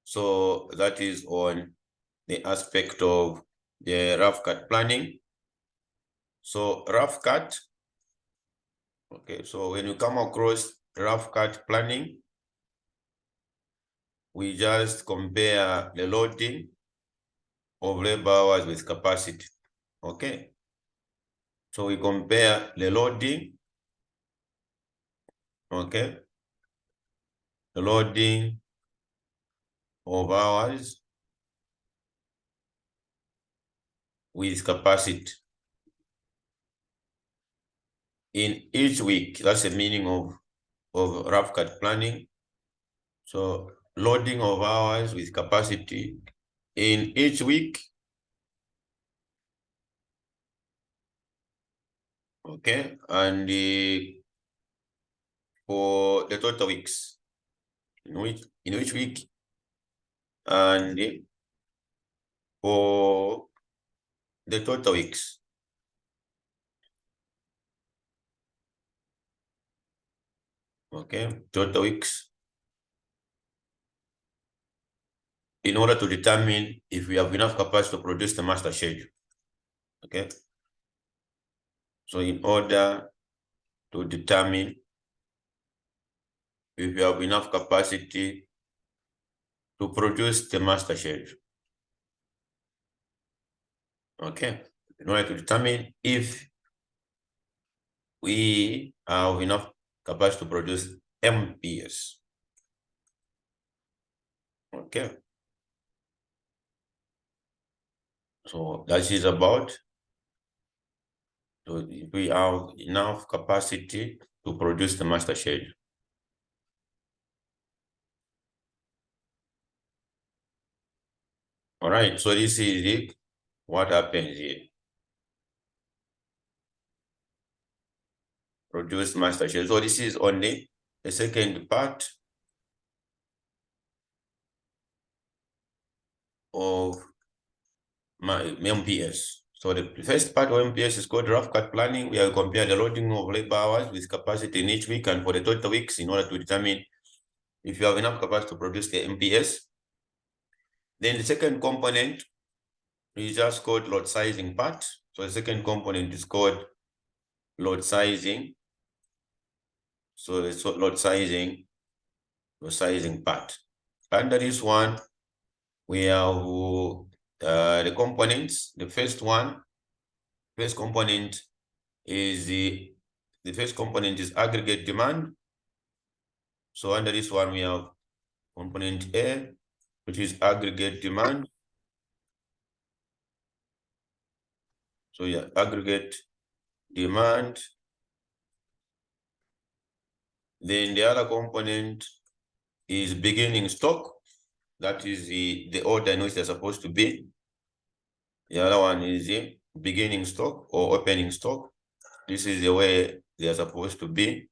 so that is on the aspect of the rough cut planning. So rough cut, okay, so when you come across rough cut planning, we just compare the loading of labor hours with capacity. Okay, so we compare the loading, okay, the loading of hours with capacity in each week. That's the meaning of rough cut planning. So loading of hours with capacity in each week. Okay, and for the total weeks, in which week, and for the total weeks. Okay, total weeks, in order to determine if we have enough capacity to produce the master schedule. Okay, so in order to determine if you have enough capacity to produce the master schedule. Okay, in order to determine if we have enough capacity to produce MPS. Okay, so that is about, so if we have enough capacity to produce the master schedule. All right, so this is it. What happens here? Produce master schedule. So this is only the second part of my MPS. So the first part of MPS is called rough cut planning. We have compared the loading of labor hours with capacity in each week and for the total weeks in order to determine if you have enough capacity to produce the MPS. Then the second component is just called load sizing part. So the second component is called load sizing. So the load sizing part. Under this one, we have the components. The first component is aggregate demand. So under this one, we have component A, which is aggregate demand. So yeah, aggregate demand. Then the other component is beginning stock. That is the order in which they're supposed to be. The other one is the beginning stock or opening stock. This is the way they are supposed to be.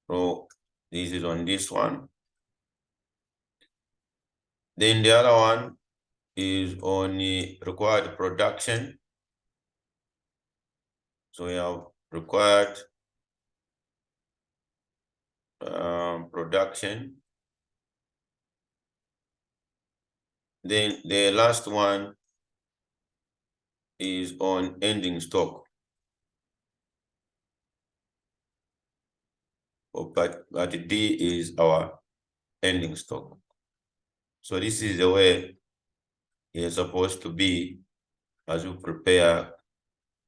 So this is on this one. Then the other one is on the required production. So we have required production. Then the last one is on ending stock. But D is our ending stock. So this is the way it's supposed to be as we prepare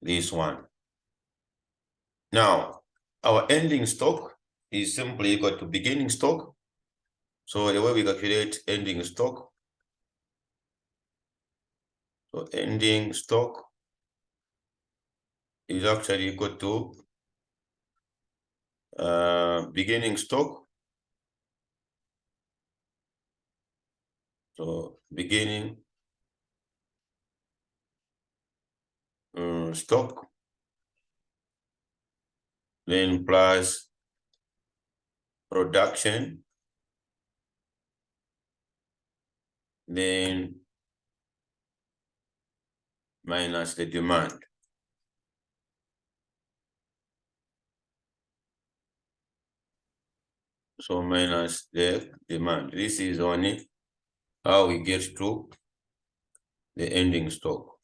this one. Now, our ending stock is simply equal to beginning stock. So the way we calculate ending stock, so ending stock is actually equal to beginning stock. So beginning stock, then plus production, then minus the demand. So minus the demand. This is only how we get to the ending stock.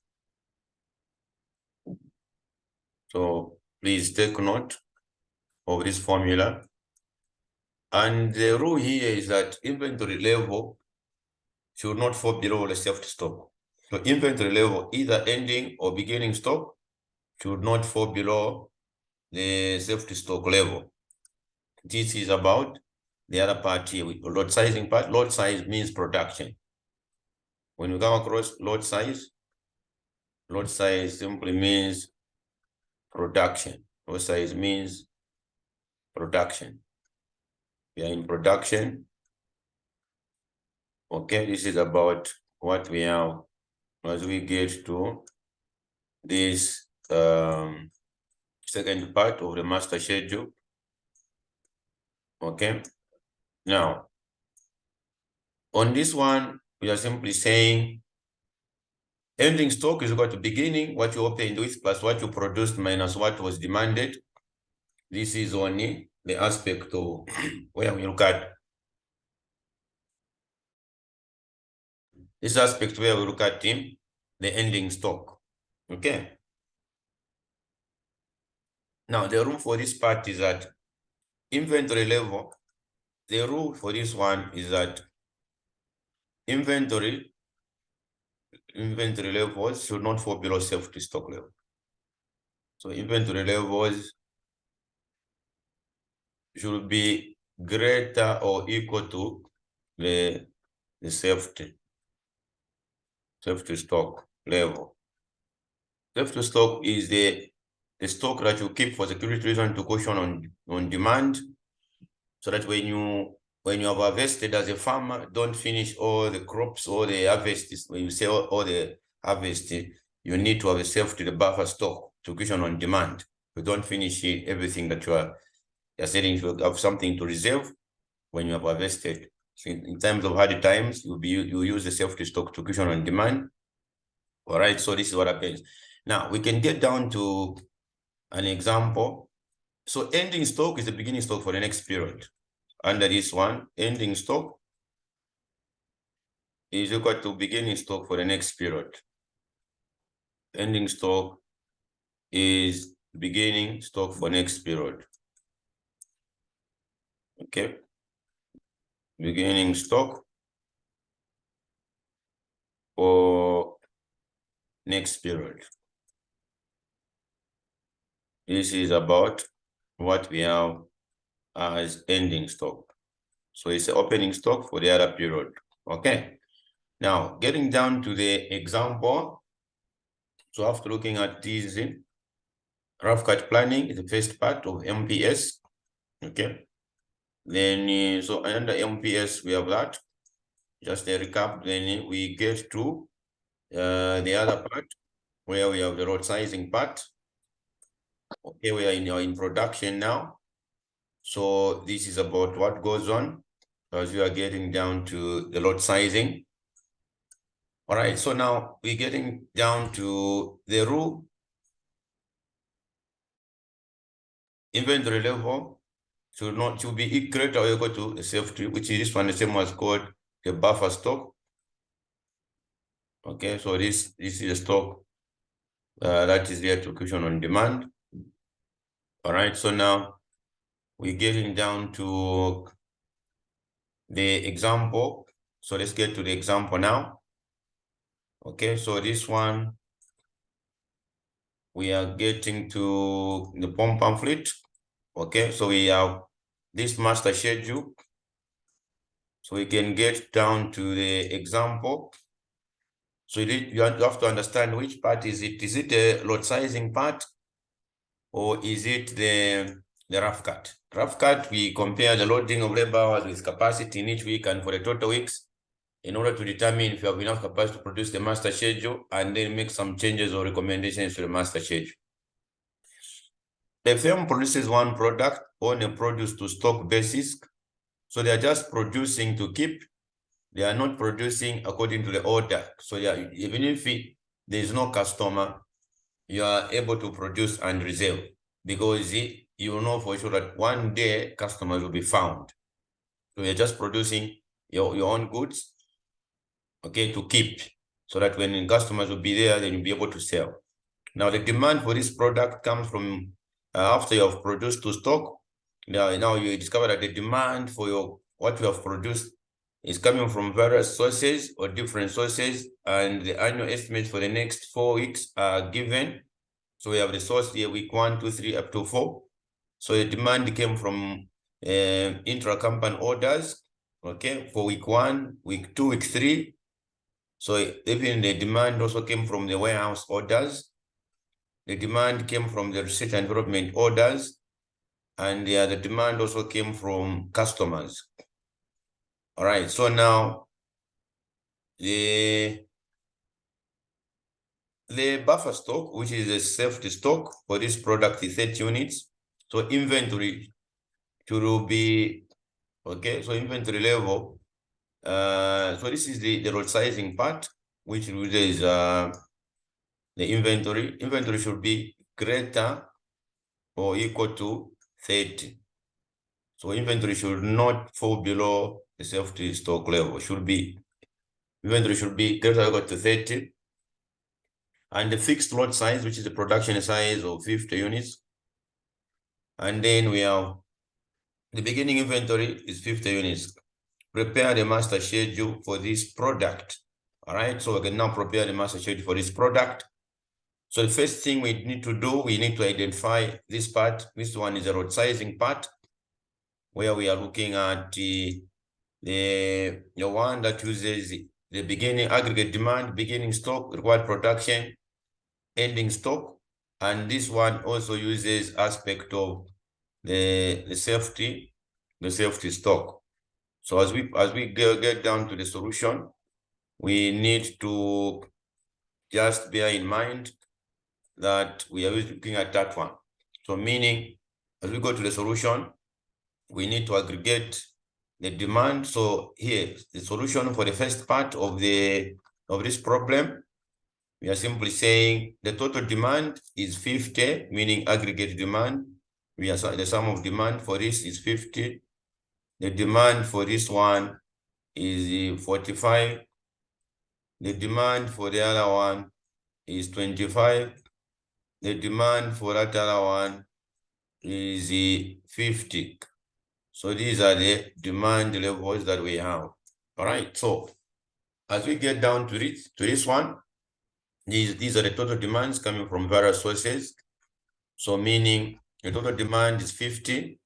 So please take note of this formula. And the rule here is that inventory level should not fall below the safety stock. So inventory level, either ending or beginning stock, should not fall below the safety stock level. This is about the other part here with load sizing part. Load size means production. When we come across load size simply means production. Load size means production. We are in production. Okay, this is about what we have as we get to this second part of the master schedule. Okay, now on this one, we are simply saying ending stock is equal to beginning, what you opened with, plus what you produced minus what was demanded. This is only the aspect of where we look at this aspect where we look at the ending stock. Okay. Now the rule for this part is that inventory level, the rule for this one is that inventory levels should not fall below safety stock level. So inventory levels should be greater or equal to the safety stock level. Safety stock is the the stock that you keep for security reason to caution on demand, so that when you have harvested as a farmer, don't finish all the crops, all the harvests. When you sell all the harvest, you need to have a safety, the buffer stock to cushion on demand. You don't finish everything that you're selling. You have something to reserve when you have harvested. So in terms of hard times, you use the safety stock to cushion on demand. All right, so this is what happens. Now we can get down to an example. So ending stock is the beginning stock for the next period. Under this one, ending stock is equal to beginning stock for the next period. Ending stock is beginning stock for next period. Okay. Beginning stock for next period. This is about what we have as ending stock. So it's opening stock for the other period. Okay. Now getting down to the example. So after looking at this rough cut planning is the first part of MPS. Okay. Then so under MPS we have that. Just a recap. Then we get to the other part where we have the road sizing part. Okay, we are in production now. So this is about what goes on as we are getting down to the lot sizing. All right, so now we're getting down to the rule. Inventory level should be greater or equal to the safety, which is this one, the same as called the buffer stock. Okay, so this is a stock that is there to cushion on demand. All right, so now we're getting down to the example. So let's get to the example now. Okay, so this one, we are getting to the POM pamphlet. Okay, so we have this master schedule. So we can get down to the example. So you have to understand which part is it. Is it the lot sizing part or is it the rough cut? Rough cut, we compare the loading of labor hours with capacity in each week and for the total weeks in order to determine if you have enough capacity to produce the master schedule and then make some changes or recommendations to the master schedule. The firm produces one product on a produce to stock basis. So they are just producing to keep. They are not producing according to the order. So even if there is no customer, you are able to produce and reserve because you know for sure that one day customers will be found. So you're just producing your own goods, okay, to keep, so that when customers will be there, then you'll be able to sell. Now the demand for this product comes from after you have produced to stock. Now you discover that the demand for what you have produced is coming from various sources or different sources, and the annual estimates for the next 4 weeks are given. So we have the source here, week 1, 2, 3, up to 4. So the demand came from intra-company orders, okay, for week 1, week 2, week 3. So even the demand also came from the warehouse orders. The demand came from the research and development orders, and the demand also came from customers. All right, so now the buffer stock, which is a safety stock for this product, is 30 units. So inventory to be, okay, so inventory level. So this is the road sizing part, which is the inventory. Inventory should be greater or equal to 30. So inventory should not fall below the safety stock level. Inventory should be greater or equal to 30. And the fixed lot size, which is the production size of 50 units. And then we have the beginning inventory is 50 units. Prepare the master schedule for this product. All right, so we can now prepare the master schedule for this product. So the first thing we need to do, we need to identify this part. This one is a road sizing part, where we are looking at the one that uses the beginning aggregate demand, beginning stock, required production, ending stock. And this one also uses aspect of the safety stock. So as we get down to the solution, we need to just bear in mind that we are looking at that one. So meaning, as we go to the solution, we need to aggregate the demand. So here, the solution for the first part of this problem, we are simply saying the total demand is 50, meaning aggregate demand. The sum of demand for this is 50. The demand for this one is 45. The demand for the other one is 25. The demand for that other one is 50. So these are the demand levels that we have. All right. So as we get down to this one, these are the total demands coming from various sources. So meaning the total demand is 50.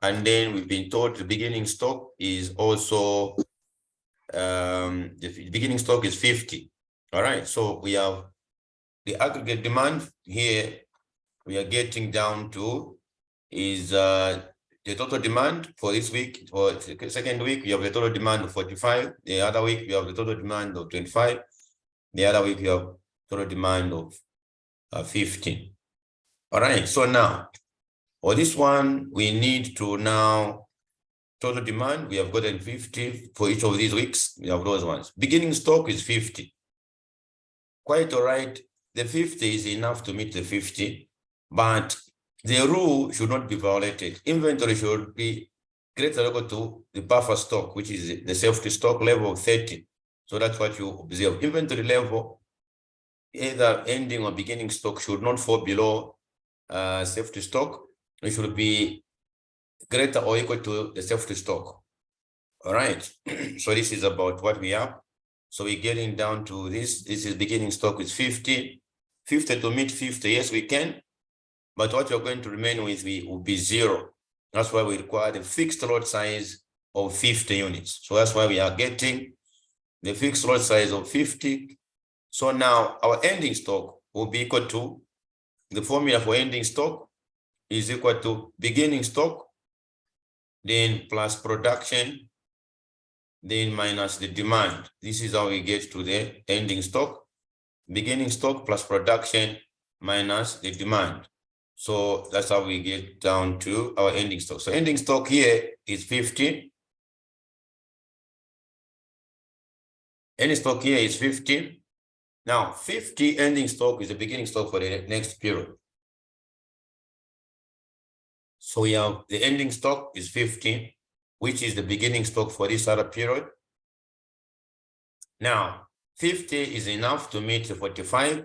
And then we've been told the beginning stock is also, the beginning stock is 50. All right. So we have the aggregate demand here. We are getting down to is the total demand for this week. For the second week, we have the total demand of 45. The other week, we have the total demand of 25. The other week, we have total demand of 15. All right. So now, for this one, we need to now total demand. We have gotten 50 for each of these weeks. We have those ones. Beginning stock is 50. Quite all right. The 50 is enough to meet the 50, but the rule should not be violated. Inventory should be greater or equal to the buffer stock, which is the safety stock level of 30. So that's what you observe. Inventory level, either ending or beginning stock, should not fall below safety stock. It should be greater or equal to the safety stock. All right. So this is about what we have. So we're getting down to this. This is beginning stock is 50. 50 to meet 50, yes, we can. But what you're going to remain with will be 0. That's why we require the fixed lot size of 50 units. So that's why we are getting the fixed lot size of 50. So now our ending stock will be equal to, the formula for ending stock is equal to beginning stock, then plus production, then minus the demand. This is how we get to the ending stock. Beginning stock plus production minus the demand. So that's how we get down to our ending stock. So ending stock here is 50. Ending stock here is 50. Now 50 ending stock is the beginning stock for the next period. So we have the ending stock is 50, which is the beginning stock for this other period. Now 50 is enough to meet the 45.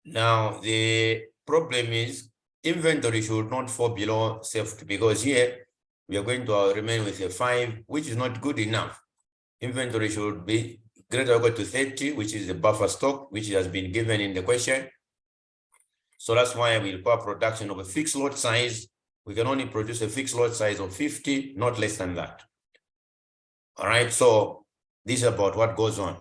Now the problem is inventory should not fall below safety, because here we are going to remain with a 5, which is not good enough. Inventory should be greater or equal to 30, which is the buffer stock, which has been given in the question. So that's why we require production of a fixed lot size. We can only produce a fixed lot size of 50, not less than that. All right, so this is about what goes on.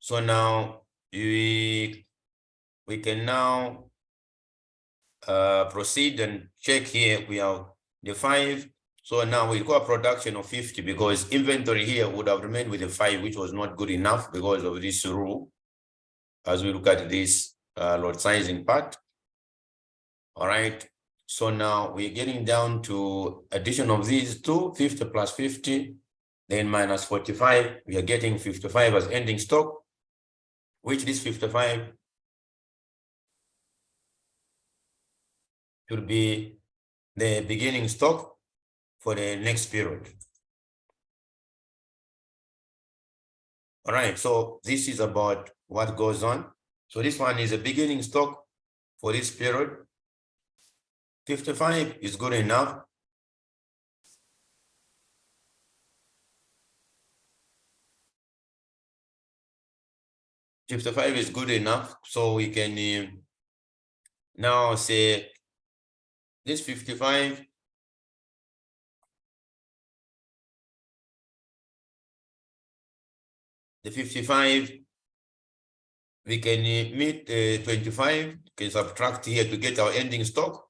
So now we can now proceed and check here. We have the 5. So now we require production of 50, because inventory here would have remained with the 5, which was not good enough because of this rule. As we look at this lot sizing part. All right. So now we're getting down to addition of these two, 50 plus 50, then minus 45. We are getting 55 as ending stock, which this 55 should be the beginning stock for the next period. All right, so this is about what goes on. So this one is a beginning stock for this period. 55 is good enough. $55 is good enough, so we can now say this 55 the 55, we can meet 25, can subtract here to get our ending stock.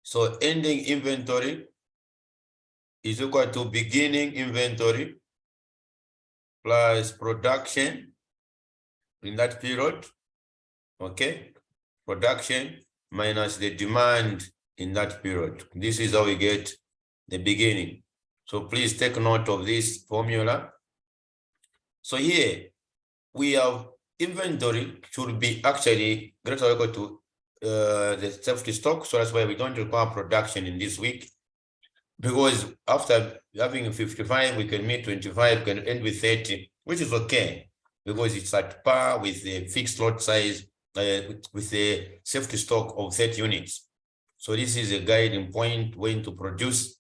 So ending inventory is equal to beginning inventory plus production in that period, okay? Production minus the demand in that period. This is how we get the beginning. So please take note of this formula. So here we have inventory should be actually greater or equal to the safety stock. So that's why we don't require production in this week, because after having 55, we can meet 25, can end with 30, which is okay, because it's at par with the fixed lot size, with the safety stock of 30 units. So this is a guiding point when to produce.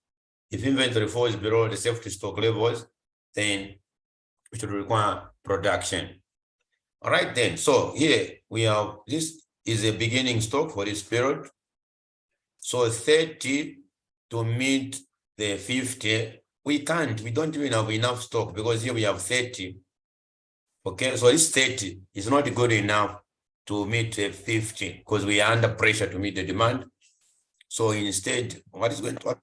If inventory falls below the safety stock levels, then we should require production. All right, then. So here we have, this is a beginning stock for this period. So 30 to meet the 50, we don't even have enough stock, because here we have 30. Okay, so this 30 is not good enough to meet 50, because we are under pressure to meet the demand. So instead, what is going to happen?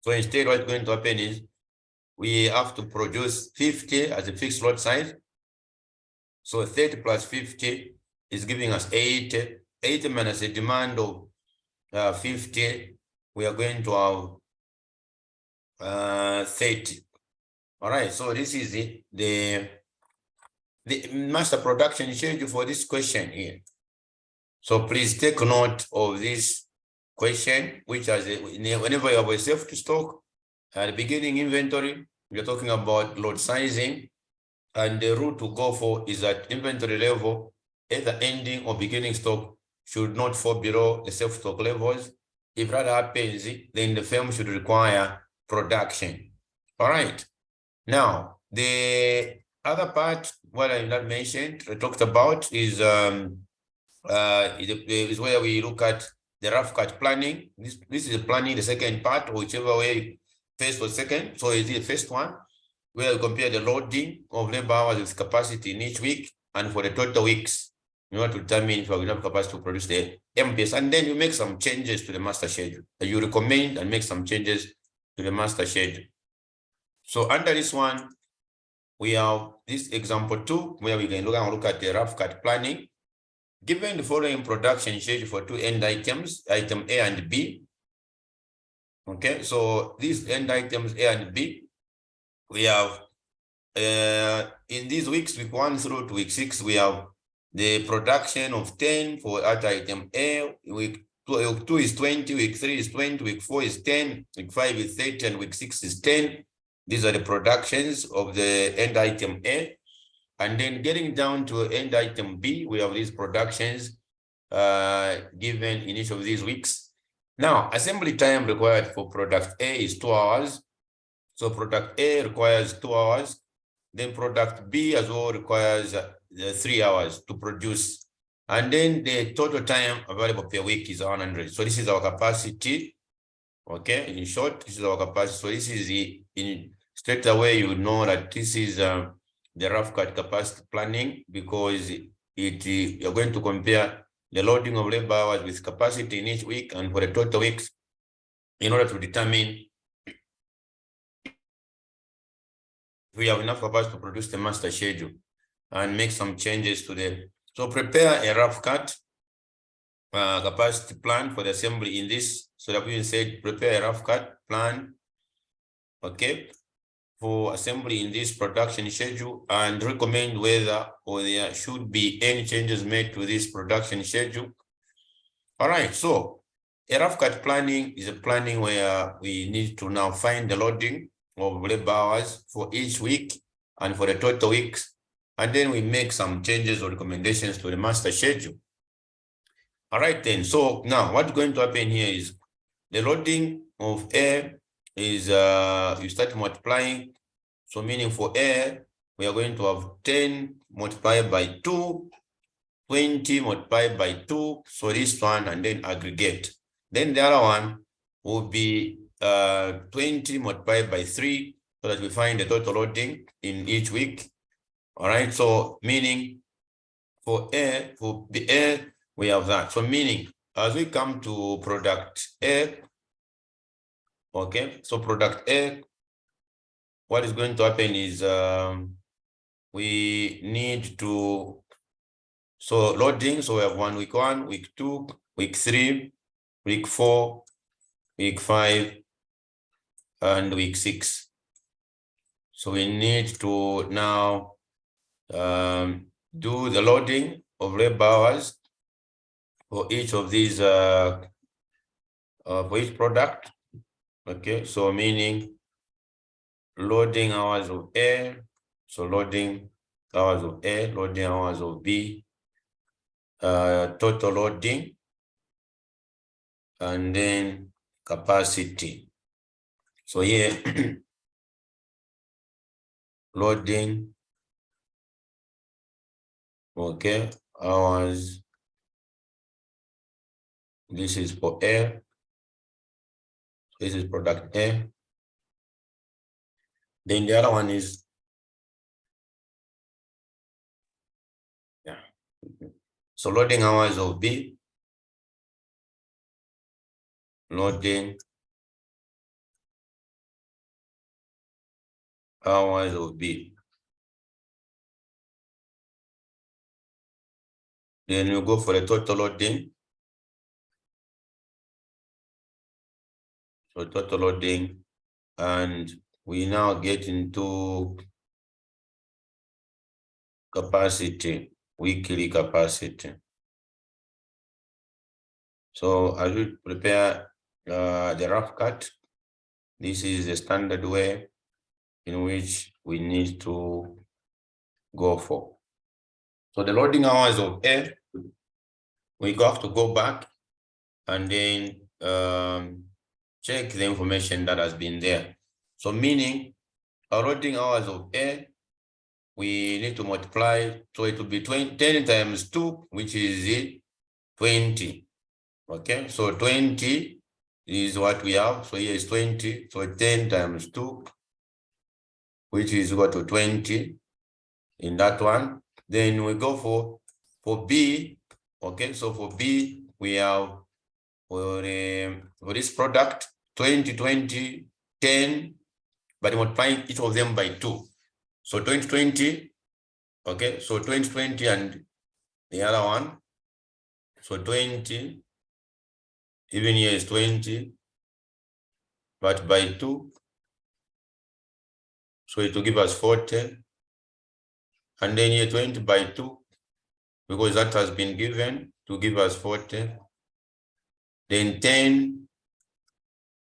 So instead, what's going to happen is we have to produce 50 as a fixed lot size. So 30 plus 50 is giving us 80. 80 minus a demand of 50, we are going to have 30. All right, so this is the master production schedule for this question here. So please take note of this question, which has whenever you have a safety stock at the beginning inventory, we're talking about load sizing, and the route to go for is at inventory level, either ending or beginning stock should not fall below the safety stock levels. If that happens, then the firm should require production. All right. Now, the other part, what I not mentioned, I talked about is where we look at the rough cut planning. This is planning, the second part, whichever way, first or second. So it's the first one, where we compare the loading of labor hours with capacity in each week, and for the total weeks, in order to determine if we have enough capacity to produce the MPS. And then you make some changes to the master schedule. You recommend and make some changes to the master schedule. So under this one, we have this example 2, where we can look at the rough cut planning. Given the following production schedule for 2 end items, item A and B. Okay, so these end items A and B, we have in these weeks, week 1 through to week 6, we have the production of 10 for at item A. Week 2 is 20, week 3 is 20, week 4 is 10, week 5 is 30, and week 6 is 10. These are the productions of the end item A. And then getting down to end item B, we have these productions given in each of these weeks. Now, assembly time required for product A is 2 hours. So product A requires 2 hours. Then product B as well requires 3 hours to produce. And then the total time available per week is 100. So this is our capacity. Okay, in short, this is our capacity. So this is in straight away, you know that this is the rough cut capacity planning, because you're going to compare the loading of labor hours with capacity in each week and for the total weeks, in order to determine if we have enough capacity to produce the master schedule and make some changes to the. So prepare a rough cut capacity plan for the assembly in this. So that we said prepare a rough cut plan, okay, for assembly in this production schedule, and recommend whether or there should be any changes made to this production schedule. All right, so a rough cut planning is a planning where we need to now find the loading of labor hours for each week and for the total weeks, and then we make some changes or recommendations to the master schedule. All right, then. So now what's going to happen here is the loading of A is you start multiplying. So meaning for A, we are going to have 10 multiplied by 2, 20 multiplied by 2. So this one, and then aggregate. Then the other one will be 20 multiplied by 3 so that we find the total loading in each week. All right, so meaning for A, for the A, we have that. So meaning, as we come to product A, okay, so product A, what is going to happen is we need to, so loading, so we have 1 week 1, week 2, week 3, week 4, week 5, and week 6. So we need to now do the loading of labor hours for each of these for each product. Okay, so meaning loading hours of A, so loading hours of A, loading hours of B, total loading, and then capacity. So here loading, okay, hours, this is for A, this is product A. Then the other one is, yeah, so loading hours of B, loading hours of B. Then you go for the total loading. So total loading, and we now get into capacity, weekly capacity. So as we prepare the rough cut, this is the standard way in which we need to go for. So the loading hours of A, we have to go back and then check the information that has been there. So meaning our loading hours of A, we need to multiply, so it will be 10 times 2, which is 20. Okay, so 20 is what we have. So here is 20. So 10 times 2, which is equal to 20 in that one. Then we go for B. Okay, so for B, we have for this product 20, 20, 10, but multiplying each of them by 2. So 2020, okay, so 2020 and the other one. So 20, even here is 20, but by 2. So it will give us 40. And then here 20 by 2, because that has been given to give us 40. Then 10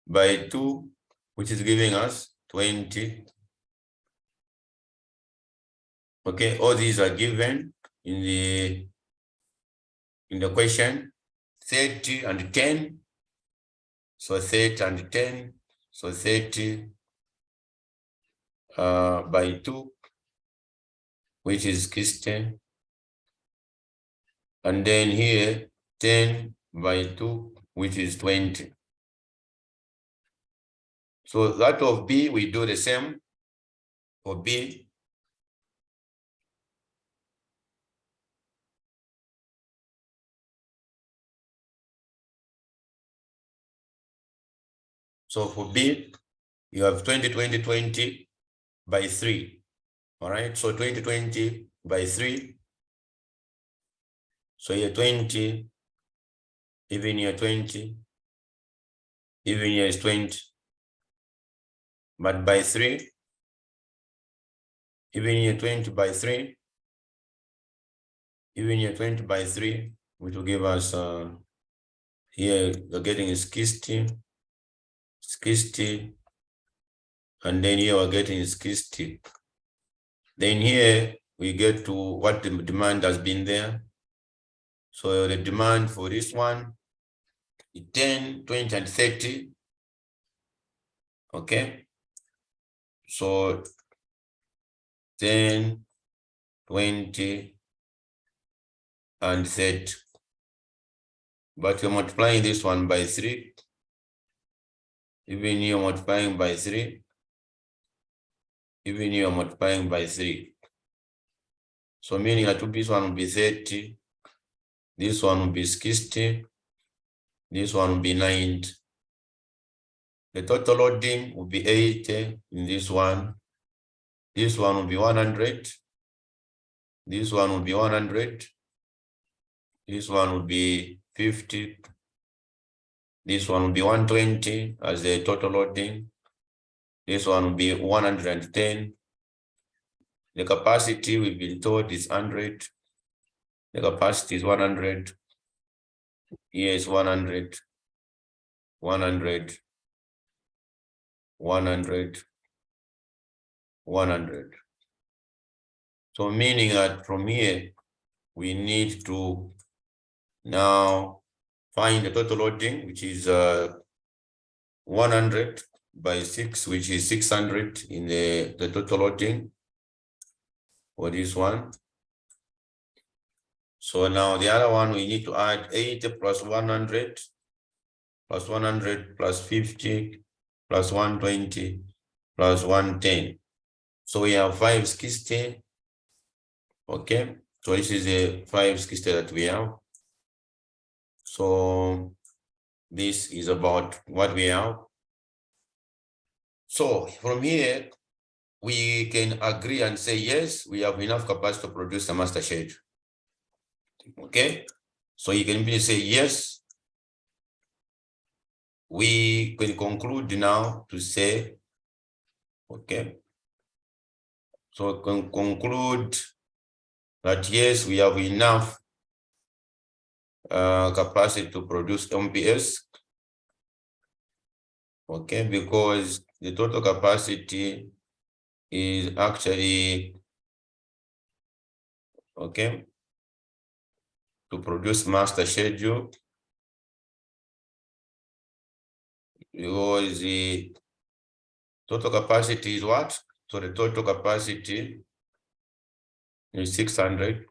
by 2, which is giving us 20. Okay, all these are given in the question. 30 and 10. So 30 and 10. So 30 by 2, which is 60. And then here 10 by 2, which is 20. So that of B, we do the same for B. So for B, you have 20, 20, 20 by 3. All right, so 20, 20 by 3. So here 20, even here 20, even here is 20. But by 3, even here 20 by 3, even here 20 by 3, which will give us here you're getting is 60, 60, and then here we're getting is 60. Then here we get to what the demand has been there. So the demand for this one is 10, 20, and 30. Okay. So 10, 20, and 30. But we're multiplying this one by 3. Even here multiplying by 3. Even here multiplying by 3. So meaning that this one will be 30. This one will be 60. This one will be 90. The total loading will be 80 in this one. This one will be 100. This one will be 100. This one will be 50. This one will be 120 as the total loading. This one will be 110. The capacity we've been told is 100. The capacity is 100. Here is 100. 100. 100. 100. So meaning that from here, we need to now find the total loading, which is 100 by 6, which is 600 in the total loading for this one. So now the other one, we need to add 80 plus 100 plus 100 plus 50 plus 120 plus 110. So we have 560. Okay, so this is a 560 that we have. So this is about what we have. So from here, we can agree and say, yes, we have enough capacity to produce a master schedule. Okay, so you can be say, yes, we can conclude now to say, okay, so can conclude that yes, we have enough capacity to produce MPS. Okay, because the total capacity is actually, okay, to produce master schedule, because the total capacity is what? So the total capacity is 600.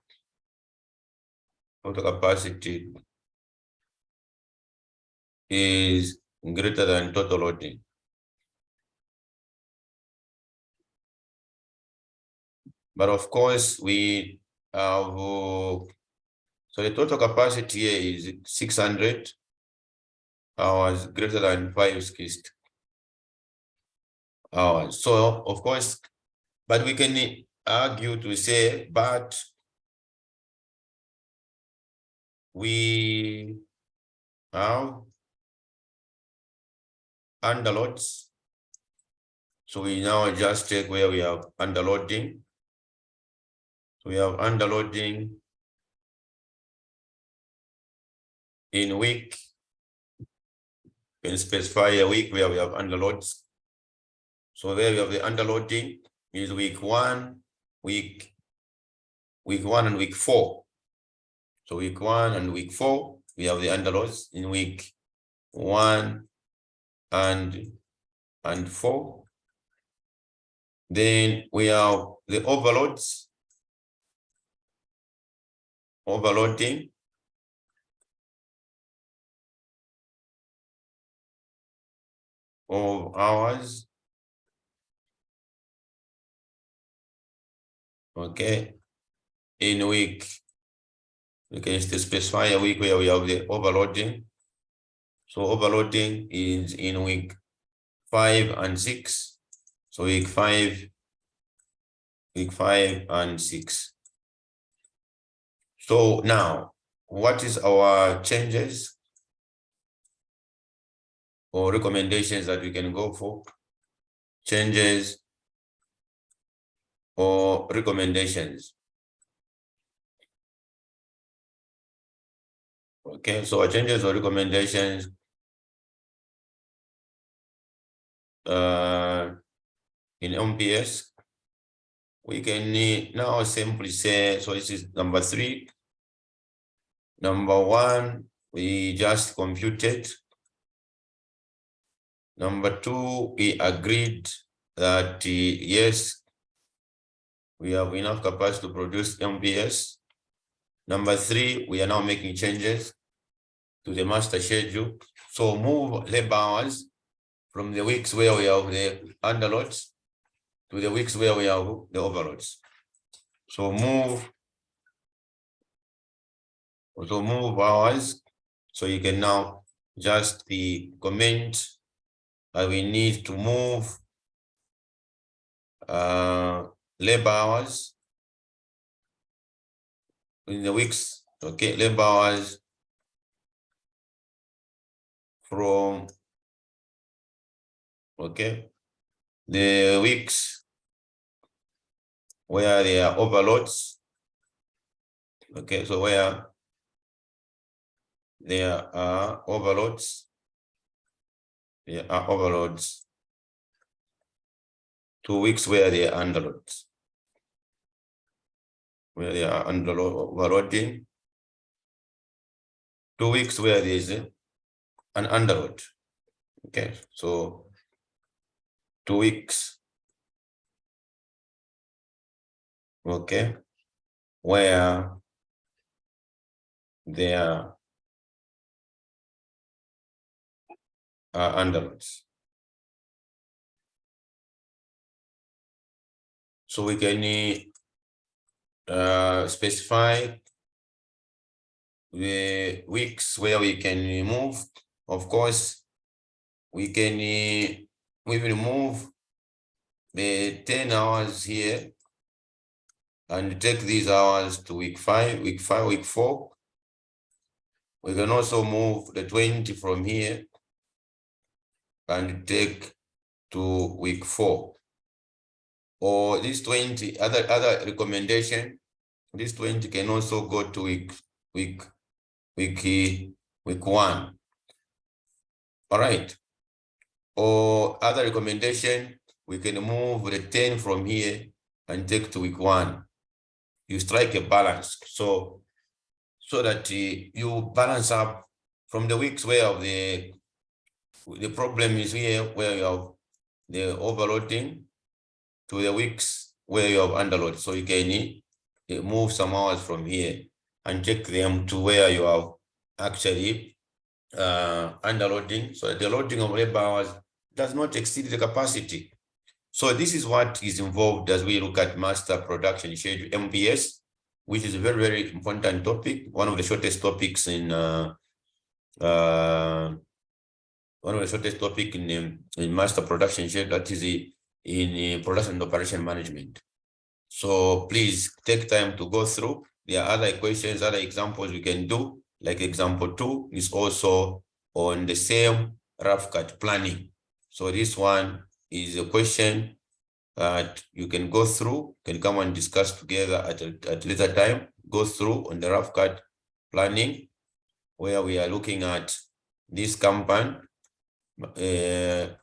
Total capacity is greater than total loading. But of course, we have, so the total capacity here is 600 hours greater than 560 hours. So of course, but we can argue to say, but we have underloads. So we now just take where we have underloading. So we have underloading in week. You can specify a week where we have underloads. So where we have the underloading is week 1, week 1 and week 4. So week 1 and week 4, we have the underloads in week 1 and 4. Then we have the overloads. Overloading of hours. Okay, in week, we can still specify a week where we have the overloading. So overloading is in week 5 and 6. So week 5 and 6. So now, what is our changes or recommendations that we can go for? Changes or recommendations. Okay, so our changes or recommendations in MPS, we can now simply say, so this is number 3. Number 1, we just computed. Number 2, we agreed that yes, we have enough capacity to produce MPS. Number 3, we are now making changes to the master schedule. So move labor hours from the weeks where we have the underloads to the weeks where we have the overloads. So move hours. So you can now just comment that we need to move labor hours in the weeks. Okay, labor hours from the weeks where there are overloads. Okay, so where there are overloads, to weeks where there are underloads, where they are overloading, 2 weeks where there is an underload. Okay, so 2 weeks, okay, where there are underloads. So we can specify the weeks where we can move. Of course, we can remove the 10 hours here and take these hours to week 5, week 4. We can also move the 20 from here and take to week 4. Or this 20, other recommendation, this 20 can also go to week 1. All right. Or other recommendation, we can move the 10 from here and take to week 1. You strike a balance, so that you balance up from the weeks where the problem is here, where you have the overloading, to the weeks where you have underload. So you can move some hours from here and take them to where you have actually underloading, so that the loading of labor hours does not exceed the capacity. So this is what is involved as we look at master production schedule, MPS, which is a very, very important topic, one of the shortest topics in master production schedule, that is in production and operation management. So please take time to go through. There are other equations, other examples we can do, like example 2 is also on the same rough cut planning. So this one is a question that you can go through, can come and discuss together at later time, go through on the rough cut planning, where we are looking at this company, the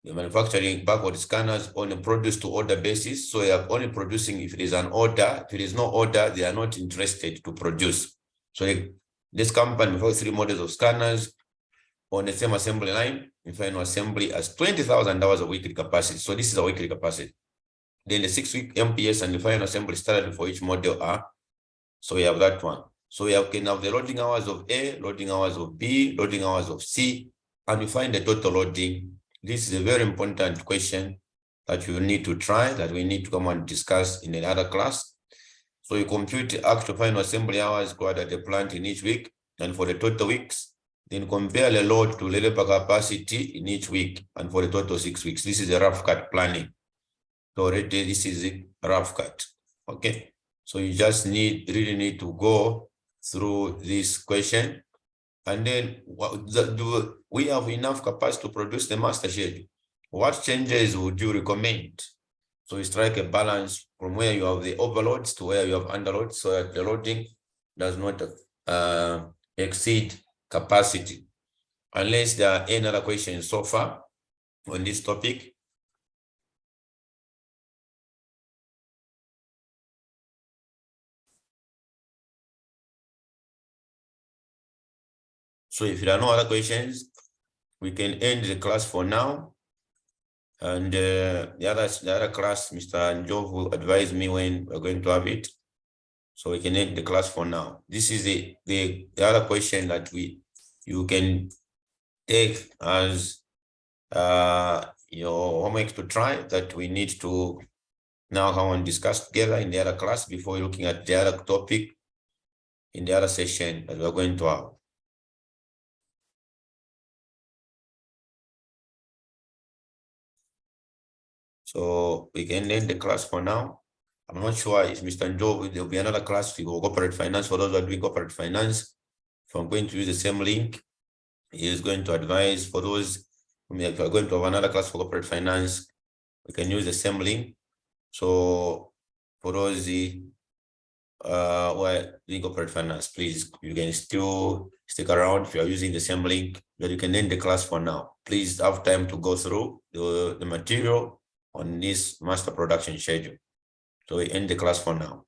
manufacturing backward scanners on a produce to order basis. So they are only producing if it is an order. If it is no order, they are not interested to produce. So this company has 3 models of scanners on the same assembly line. In final assembly has 20,000 hours of weekly capacity. So this is a weekly capacity. Then the 6-week MPS and the final assembly standard for each model are. So we have that one. So we can have the loading hours of A, loading hours of B, loading hours of C, and we find the total loading. This is a very important question that you need to try, that we need to come and discuss in another class. So you compute the actual final assembly hours required at the plant in each week, and for the total weeks, then compare the load to labor capacity in each week, and for the total 6 weeks. This is a rough cut planning. So already this is a rough cut. Okay. So you just really need to go through this question. And then do we have enough capacity to produce the master schedule? What changes would you recommend? So you strike a balance from where you have the overloads to where you have underloads, so that the loading does not exceed capacity. Unless there are any other questions so far on this topic. So if there are no other questions, we can end the class for now. And the other class, Mr. Njov will advise me when we're going to have it. So we can end the class for now. This is the other question that you can take as your homework to try that we need to now come and discuss together in the other class before looking at the other topic in the other session that we're going to have. So we can end the class for now. I'm not sure if Mr. Njovu, there'll be another class for corporate finance. For those who are doing corporate finance, if I'm going to use the same link, he is going to advise. For those who are going to have another class for corporate finance, we can use the same link. So for those who are doing corporate finance, please, you can still stick around if you are using the same link, but you can end the class for now. Please have time to go through the material on this master production schedule. So we end the class for now.